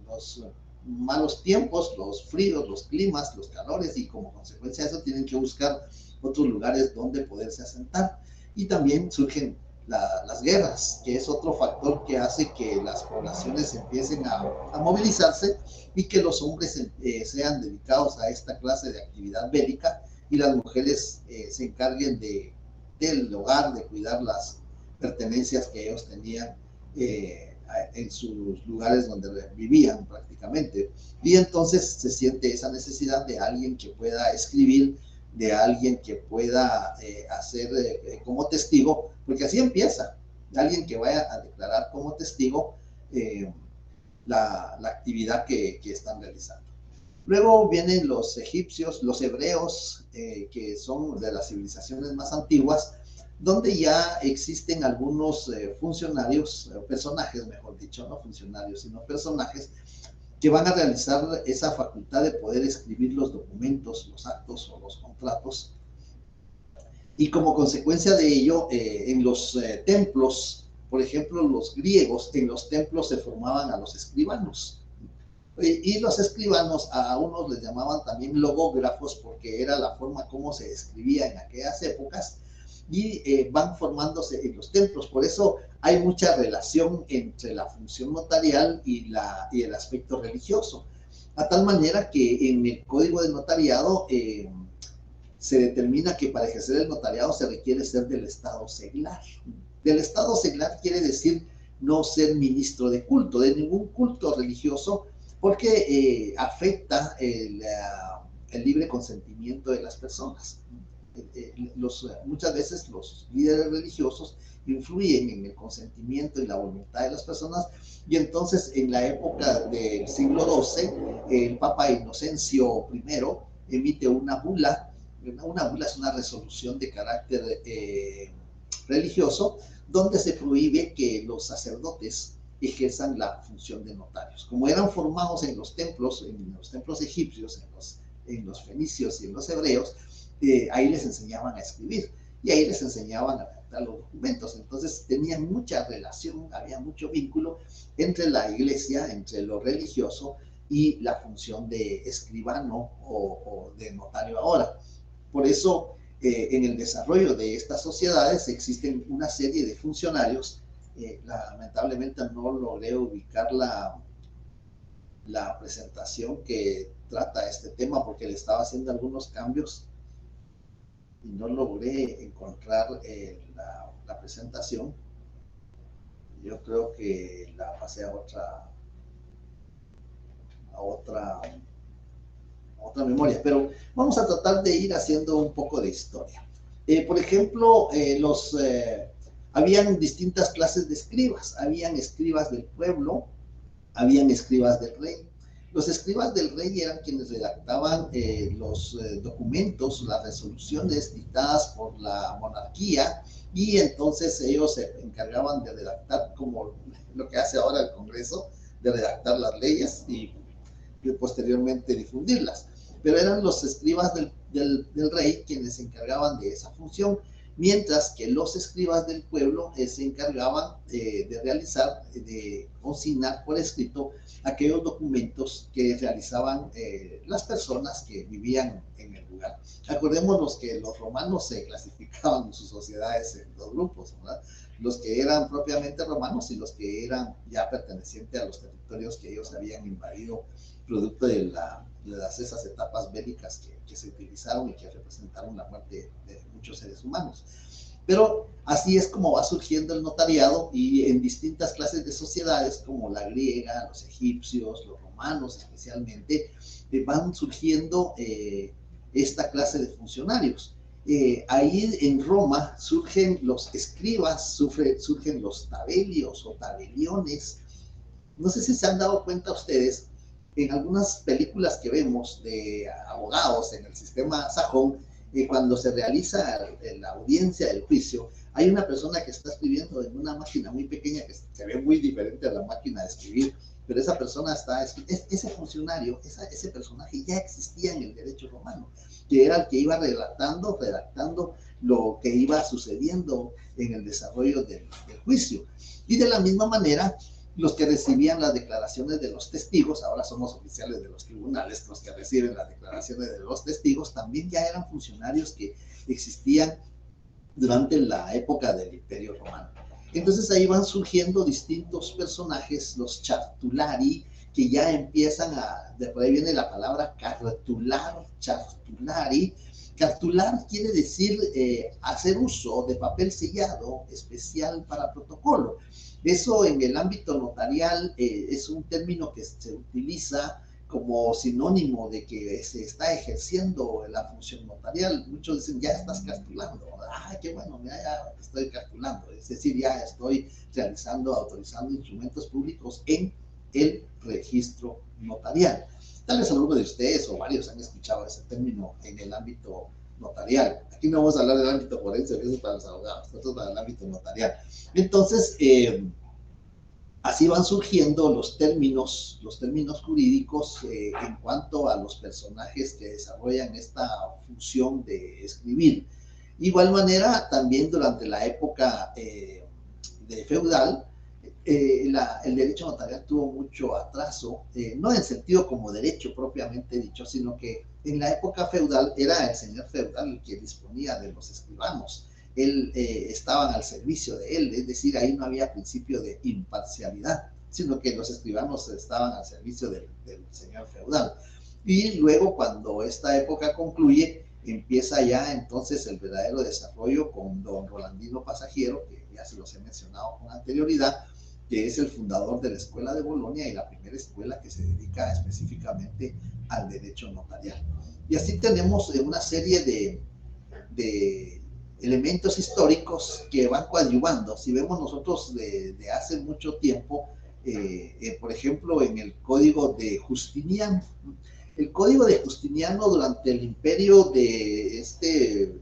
los malos tiempos, los fríos, los climas, los calores, y como consecuencia de eso tienen que buscar otros lugares donde poderse asentar. Y también surgen las guerras, que es otro factor que hace que las poblaciones empiecen a movilizarse y que los hombres sean dedicados a esta clase de actividad bélica y las mujeres se encarguen del hogar, de cuidar las pertenencias que ellos tenían en sus lugares donde vivían prácticamente. Y entonces se siente esa necesidad de alguien que pueda escribir, de alguien que pueda hacer como testigo, porque así empieza, alguien que vaya a declarar como testigo la actividad que están realizando. Luego vienen los egipcios, los hebreos, que son de las civilizaciones más antiguas, donde ya existen algunos funcionarios, personajes, mejor dicho, no funcionarios, sino personajes, que van a realizar esa facultad de poder escribir los documentos, los actos o los contratos. Y como consecuencia de ello, en los templos, por ejemplo, los griegos, en los templos se formaban a los escribanos. Y los escribanos a unos les llamaban también logógrafos porque era la forma como se escribía en aquellas épocas, y van formándose en los templos. Por eso hay mucha relación entre la función notarial y el aspecto religioso, a tal manera que en el código de notariado se determina que para ejercer el notariado se requiere ser del estado seglar. Del estado seglar quiere decir no ser ministro de culto, de ningún culto religioso, porque afecta el libre consentimiento de las personas. muchas veces los líderes religiosos influyen en el consentimiento y la voluntad de las personas, y entonces en la época del siglo XII, el Papa Inocencio I emite una bula. Una bula es una resolución de carácter religioso, donde se prohíbe que los sacerdotes ejerzan la función de notarios. Como eran formados en los templos egipcios, en los fenicios y en los hebreos, ahí les enseñaban a escribir y ahí les enseñaban a redactar los documentos. Entonces tenían mucha relación, había mucho vínculo entre la iglesia, entre lo religioso y la función de escribano o de notario ahora. Por eso, en el desarrollo de estas sociedades existen una serie de funcionarios. Lamentablemente no logré ubicar la presentación que trata este tema porque le estaba haciendo algunos cambios y no logré encontrar la presentación. Yo creo que la pasé a otra memoria, pero vamos a tratar de ir haciendo un poco de historia. Por ejemplo, habían distintas clases de escribas. Habían escribas del pueblo, habían escribas del rey. Los escribas del rey eran quienes redactaban los documentos, las resoluciones dictadas por la monarquía, y entonces ellos se encargaban de redactar, como lo que hace ahora el Congreso, de redactar las leyes y posteriormente difundirlas. Pero eran los escribas del rey quienes se encargaban de esa función, mientras que los escribas del pueblo se encargaban de realizar, de consignar por escrito aquellos documentos que realizaban las personas que vivían en el lugar. Acordémonos que los romanos se clasificaban sus sociedades en dos grupos, ¿verdad? Los que eran propiamente romanos y los que eran ya pertenecientes a los territorios que ellos habían invadido producto de esas etapas bélicas que se utilizaron y que representaron la muerte de muchos seres humanos. Pero así es como va surgiendo el notariado, y en distintas clases de sociedades como la griega, los egipcios, los romanos especialmente, van surgiendo esta clase de funcionarios. Ahí en Roma surgen los escribas, surgen los tabelios o tabeliones. No sé si se han dado cuenta ustedes, en algunas películas que vemos de abogados en el sistema sajón, cuando se realiza la audiencia del juicio, hay una persona que está escribiendo en una máquina muy pequeña que se ve muy diferente a la máquina de escribir, pero esa persona ese funcionario, ese personaje ya existía en el derecho romano, que era el que iba redactando lo que iba sucediendo en el desarrollo del juicio. Y de la misma manera, los que recibían las declaraciones de los testigos, ahora son los oficiales de los tribunales, los que reciben las declaraciones de los testigos, también ya eran funcionarios que existían durante la época del Imperio Romano. Entonces ahí van surgiendo distintos personajes, los chartulari, que ya empiezan de por ahí viene la palabra cartular, chartulari. Cartular quiere decir hacer uso de papel sellado especial para protocolo. Eso en el ámbito notarial es un término que se utiliza como sinónimo de que se está ejerciendo la función notarial. Muchos dicen, ya estás cartulando. ¡Ay, qué bueno! Ya estoy cartulando. Es decir, ya estoy autorizando instrumentos públicos en el registro notarial. Tal vez alguno de ustedes o varios han escuchado ese término en el ámbito notarial. Aquí no vamos a hablar del ámbito forense, eso es para los abogados, nosotros para el ámbito notarial. Entonces, así van surgiendo los términos jurídicos en cuanto a los personajes que desarrollan esta función de escribir. Igual manera, también durante la época de feudal, el derecho notarial tuvo mucho atraso, no en sentido como derecho propiamente dicho, sino que en la época feudal era el señor feudal el que disponía de los escribanos. Estaban al servicio de él, es decir, ahí no había principio de imparcialidad, sino que los escribanos estaban al servicio del señor feudal. Y luego, cuando esta época concluye, empieza ya entonces el verdadero desarrollo con don Rolandino Pasagiero, que ya se los he mencionado con anterioridad, que es el fundador de la Escuela de Bolonia y la primera escuela que se dedica específicamente al derecho notarial. Y así tenemos una serie de elementos históricos que van coadyuvando. Si vemos nosotros de hace mucho tiempo, por ejemplo, en el Código de Justiniano. El Código de Justiniano durante el imperio de este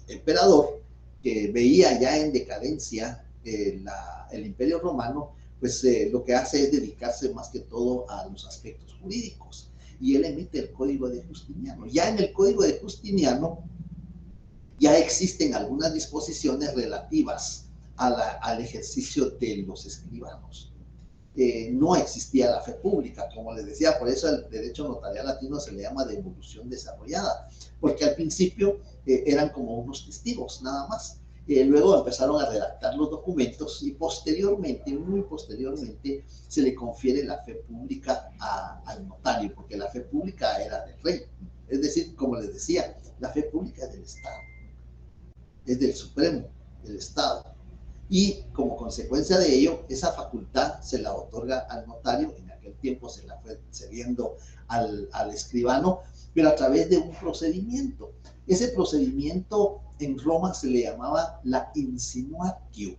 emperador, que veía ya en decadencia el imperio romano, pues lo que hace es dedicarse más que todo a los aspectos jurídicos. Y él emite el Código de Justiniano. Ya en el Código de Justiniano ya existen algunas disposiciones relativas al ejercicio de los escribanos. No existía la fe pública, como les decía, por eso el derecho notarial latino se le llama de evolución desarrollada, porque al principio eran como unos testigos, nada más. Luego empezaron a redactar los documentos y posteriormente, muy posteriormente, se le confiere la fe pública al notario, porque la fe pública era del rey. Es decir, como les decía, la fe pública es del Estado, es del Supremo, del Estado. Y como consecuencia de ello, esa facultad se la otorga al notario, en aquel tiempo se la fue cediendo al escribano, pero a través de un procedimiento. Ese procedimiento en Roma se le llamaba la insinuatio.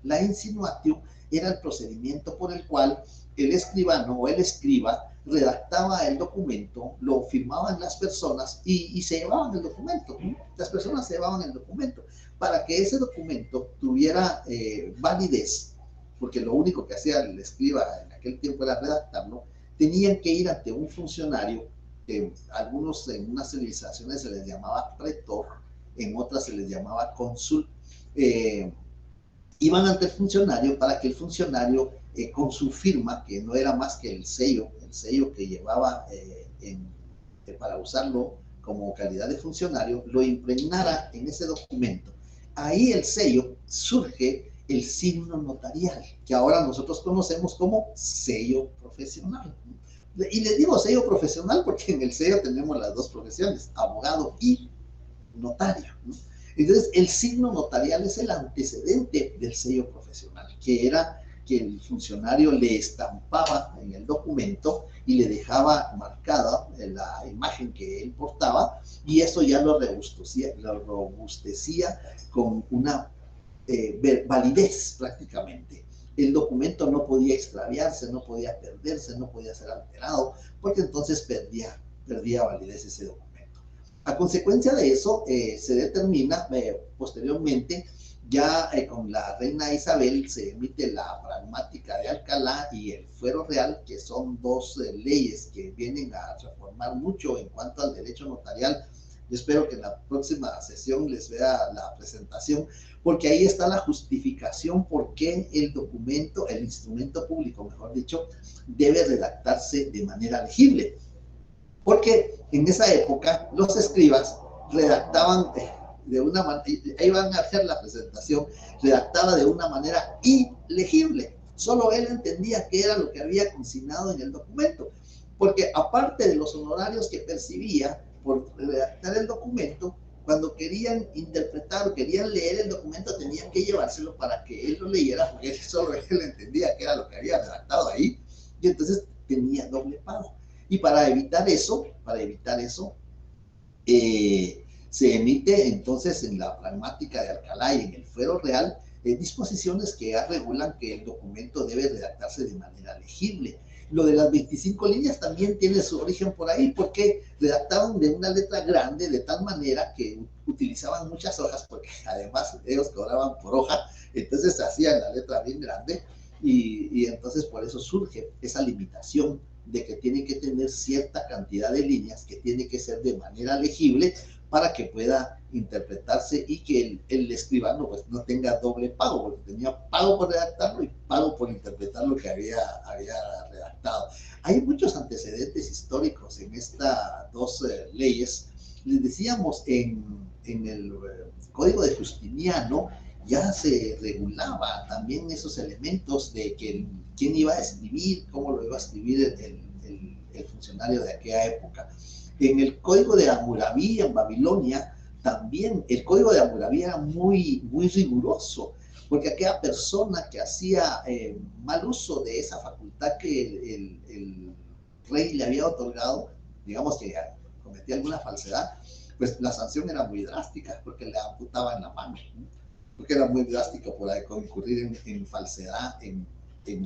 La insinuatio era el procedimiento por el cual el escribano o el escriba redactaba el documento, lo firmaban las personas y se llevaban el documento. Las personas se llevaban el documento. Para que ese documento tuviera validez, porque lo único que hacía el escriba en aquel tiempo era redactarlo, tenían que ir ante un funcionario, algunos en unas civilizaciones se les llamaba pretor, en otras se les llamaba cónsul. Iban ante el funcionario para que el funcionario, con su firma, que no era más que el sello que llevaba para usarlo como calidad de funcionario, lo impregnara en ese documento. Ahí el sello surge el signo notarial, que ahora nosotros conocemos como sello profesional. Y les digo sello profesional porque en el sello tenemos las dos profesiones, abogado y notario. Entonces, el signo notarial es el antecedente del sello profesional, que era que el funcionario le estampaba en el documento y le dejaba marcada la imagen que él portaba, y eso ya lo robustecía con una validez prácticamente. El documento no podía extraviarse, no podía perderse, no podía ser alterado, porque entonces perdía validez ese documento. A consecuencia de eso, se determina posteriormente, ya con la reina Isabel, se emite la Pragmática de Alcalá y el Fuero Real, que son dos leyes que vienen a reformar mucho en cuanto al derecho notarial. Yo espero que en la próxima sesión les vea la presentación, porque ahí está la justificación por qué el documento, el instrumento público, mejor dicho, debe redactarse de manera legible. Porque en esa época los escribas redactaban de una manera, ahí van a hacer la presentación, redactaba de una manera ilegible. Solo él entendía qué era lo que había consignado en el documento. Porque aparte de los honorarios que percibía por redactar el documento, cuando querían interpretar o querían leer el documento, tenían que llevárselo para que él lo leyera, porque solo él entendía qué era lo que había redactado ahí, y entonces tenía doble pago. Y para evitar eso, se emite entonces en la Pragmática de Alcalá y en el Fuero Real disposiciones que regulan que el documento debe redactarse de manera legible. Lo de las 25 líneas también tiene su origen por ahí, porque redactaban de una letra grande de tal manera que utilizaban muchas hojas, porque además ellos cobraban por hoja, entonces hacían la letra bien grande, y entonces por eso surge esa limitación de que tiene que tener cierta cantidad de líneas, que tiene que ser de manera legible para que pueda interpretarse y que el escribano pues no tenga doble pago, porque tenía pago por redactarlo y pago por interpretar lo que había redactado. Hay muchos antecedentes históricos en estas dos leyes. Les decíamos, en el Código de Justiniano ya se regulaba también esos elementos de que quién iba a escribir, cómo lo iba a escribir el funcionario de aquella época. En el Código de Hammurabi, en Babilonia, también el Código de Hammurabi era muy riguroso, porque aquella persona que hacía mal uso de esa facultad que el rey le había otorgado, digamos que cometía alguna falsedad, pues la sanción era muy drástica, porque le amputaban la mano, ¿no? Porque era muy drástica por incurrir en falsedad en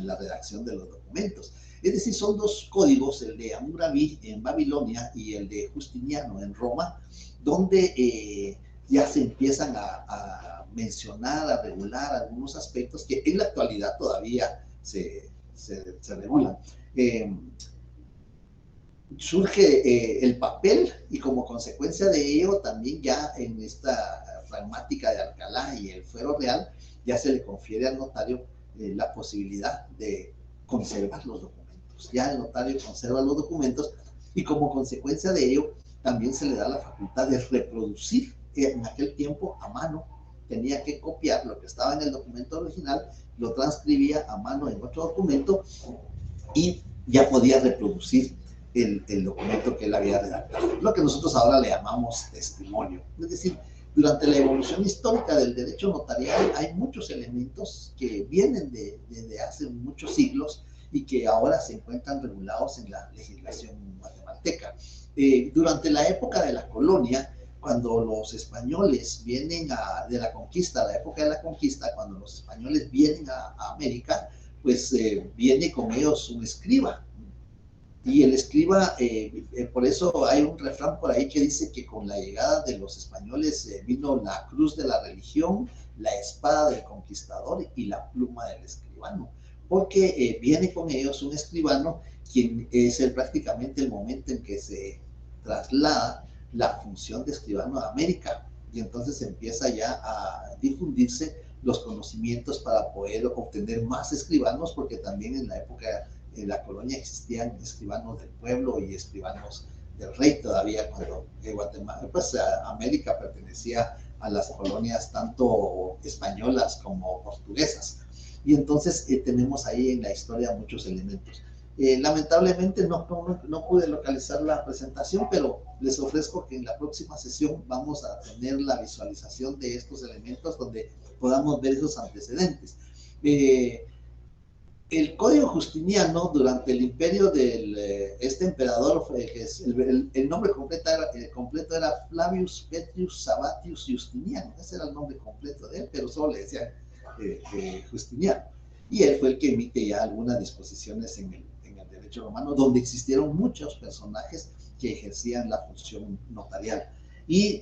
la redacción de los documentos. Es decir, son dos códigos, el de Hammurabi en Babilonia y el de Justiniano en Roma, donde ya se empiezan a mencionar, a regular algunos aspectos que en la actualidad todavía se regulan. Surge el papel y como consecuencia de ello también ya en esta pragmática de Alcalá y el fuero real ya se le confiere al notario la posibilidad de conservar los documentos. Ya el notario conserva los documentos y como consecuencia de ello también se le da la facultad de reproducir. En aquel tiempo a mano tenía que copiar lo que estaba en el documento original, lo transcribía a mano en otro documento y ya podía reproducir el documento que él había redactado, lo que nosotros ahora le llamamos testimonio. Es decir, durante la evolución histórica del derecho notarial hay muchos elementos que vienen desde hace muchos siglos y que ahora se encuentran regulados en la legislación guatemalteca. Durante la época de la colonia, cuando los españoles vienen de la conquista, la época de la conquista, cuando los españoles vienen a América, pues viene con ellos un escriba. Y el escriba, por eso hay un refrán por ahí que dice que con la llegada de los españoles vino la cruz de la religión, la espada del conquistador y la pluma del escribano, porque viene con ellos un escribano, quien es prácticamente el momento en que se traslada la función de escribano a América, y entonces empieza ya a difundirse los conocimientos para poder obtener más escribanos, porque también en la época en la colonia existían escribanos del pueblo y escribanos del rey todavía, cuando Guatemala, pues América pertenecía a las colonias tanto españolas como portuguesas. Y entonces tenemos ahí en la historia muchos elementos. Lamentablemente no pude localizar la presentación, pero les ofrezco que en la próxima sesión vamos a tener la visualización de estos elementos donde podamos ver esos antecedentes. El Código Justiniano, durante el imperio de este emperador, el nombre completo era Flavius Petrus Sabatius Justiniano. Ese era el nombre completo de él, pero solo le decían Justiniano. Y él fue el que emite ya algunas disposiciones en el derecho romano, donde existieron muchos personajes que ejercían la función notarial. Y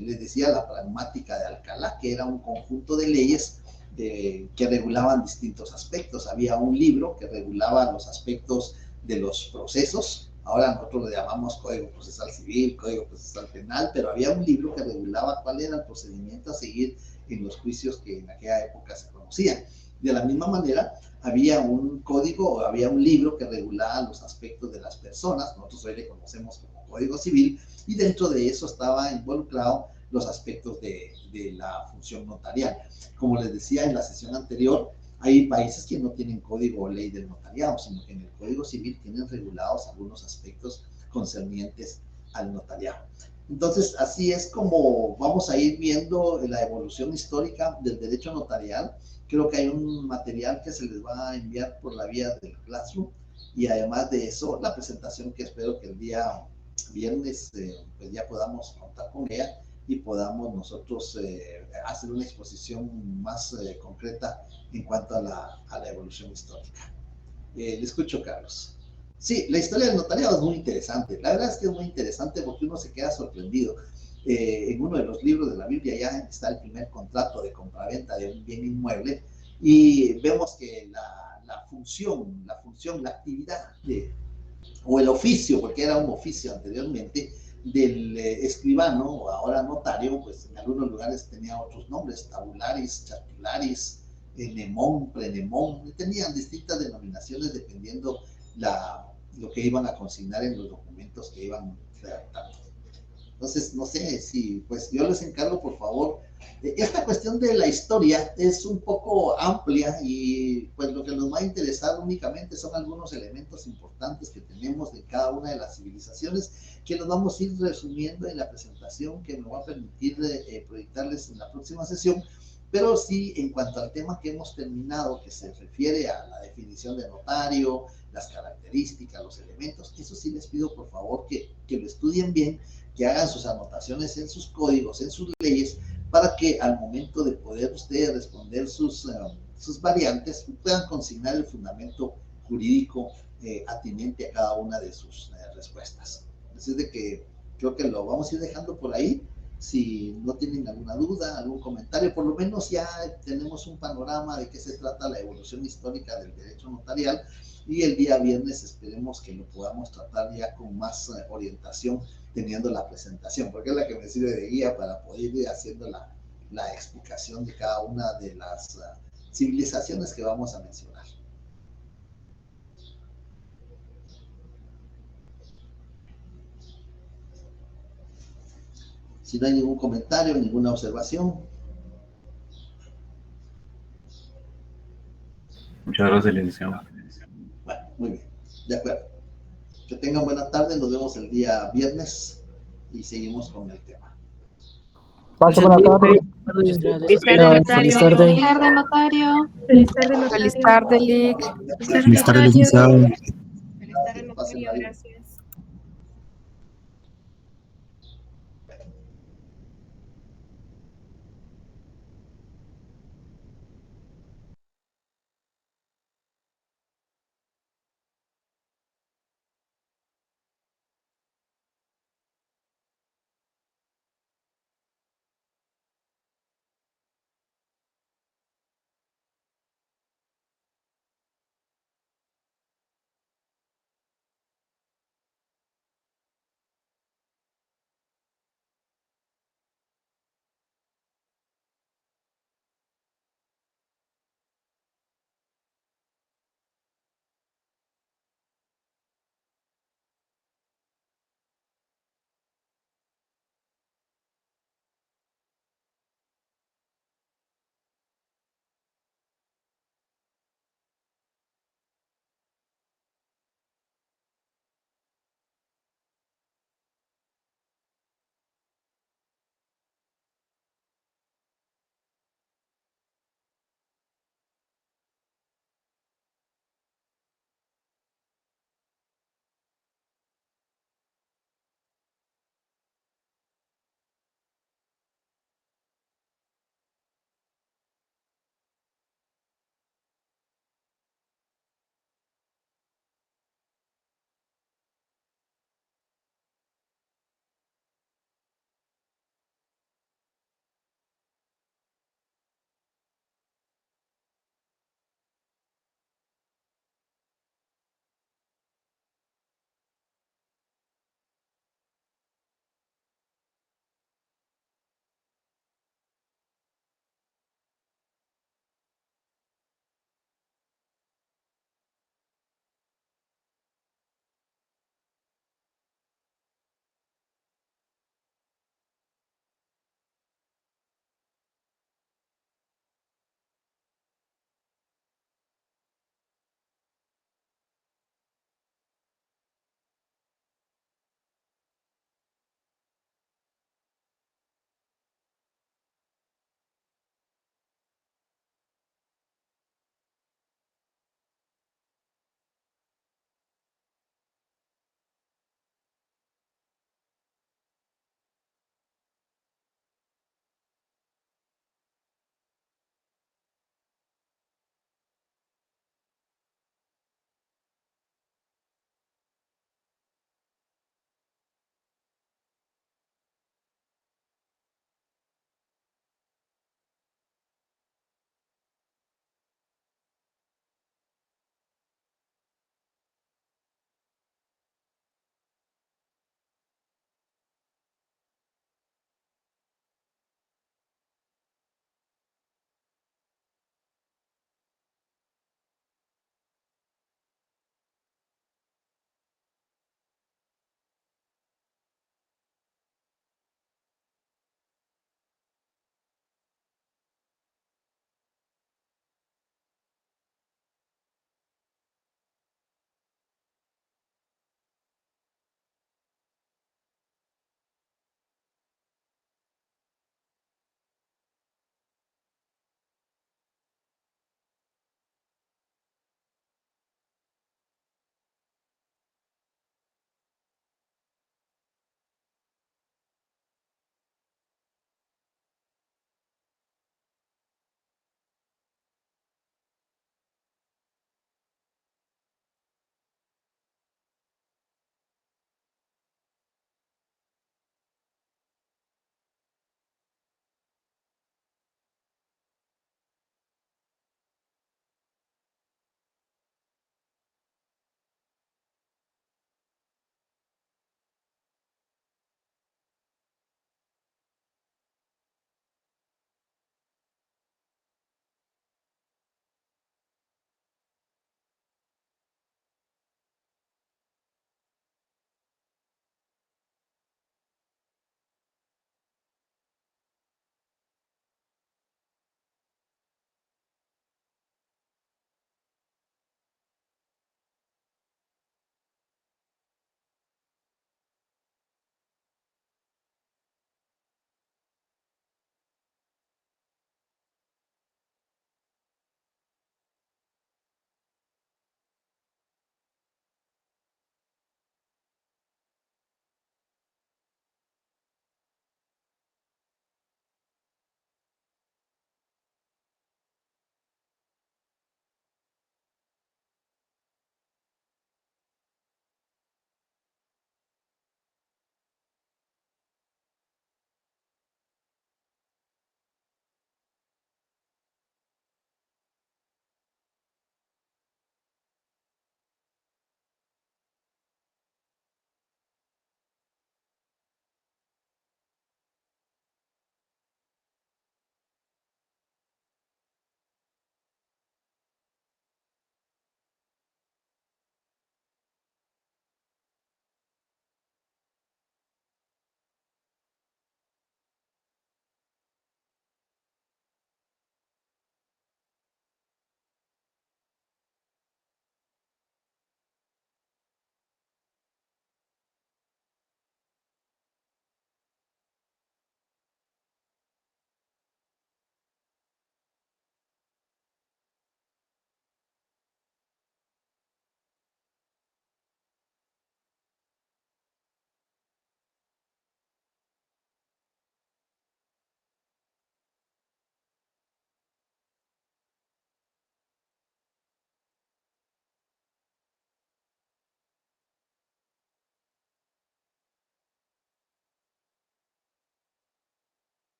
les decía la pragmática de Alcalá, que era un conjunto de leyes que regulaban distintos aspectos. Había un libro que regulaba los aspectos de los procesos. Ahora nosotros le llamamos Código Procesal Civil, Código Procesal Penal, pero había un libro que regulaba cuál era el procedimiento a seguir en los juicios que en aquella época se conocían. De la misma manera, había un código, había un libro que regulaba los aspectos de las personas. Nosotros hoy le conocemos como Código Civil, y dentro de eso estaba involucrado los aspectos de la función notarial. Como les decía en la sesión anterior, hay países que no tienen código o ley del notariado, sino que en el Código Civil tienen regulados algunos aspectos concernientes al notariado. Entonces, así es como vamos a ir viendo la evolución histórica del derecho notarial. Creo que hay un material que se les va a enviar por la vía del Classroom, y además de eso, la presentación que espero que el día viernes pues ya podamos contar con ella y podamos nosotros hacer una exposición más concreta en cuanto a la evolución histórica. Le escucho, Carlos. Sí, la historia del notariado es muy interesante. La verdad es que es muy interesante porque uno se queda sorprendido. En uno de los libros de la Biblia ya está el primer contrato de compraventa de un bien inmueble, y vemos que la función, la actividad o el oficio, porque era un oficio anteriormente, del escribano, o ahora notario, pues en algunos lugares tenía otros nombres: tabularis, chartularis, nemón, prenemón, tenían distintas denominaciones dependiendo lo que iban a consignar en los documentos que iban redactando. Entonces, no sé si, pues yo les encargo, por favor, esta cuestión de la historia es un poco amplia, y pues lo que nos va a interesar únicamente son algunos elementos importantes que tenemos de cada una de las civilizaciones, que nos vamos a ir resumiendo en la presentación que me va a permitir proyectarles en la próxima sesión. Pero sí, en cuanto al tema que hemos terminado, que se refiere a la definición de notario, las características, los elementos, eso sí les pido por favor que lo estudien bien, que hagan sus anotaciones en sus códigos, en sus leyes, para que al momento de poder ustedes responder sus variantes, puedan consignar el fundamento jurídico atinente a cada una de sus respuestas. Así de que creo que lo vamos a ir dejando por ahí. Si no tienen alguna duda, algún comentario, por lo menos ya tenemos un panorama de qué se trata la evolución histórica del derecho notarial, y el día viernes esperemos que lo podamos tratar ya con más orientación, teniendo la presentación, porque es la que me sirve de guía para poder ir haciendo la explicación de cada una de las civilizaciones que vamos a mencionar. Si no hay ningún comentario, ninguna observación. Muchas gracias, licenciado. Bueno, muy bien, de acuerdo. Que tengan buena tarde, nos vemos el día viernes y seguimos con el tema. Paso buena tarde. Feliz tarde, notario. Feliz tarde, Feliz tarde, Lic. Feliz tarde, licenciado. Feliz tarde, notario. Gracias.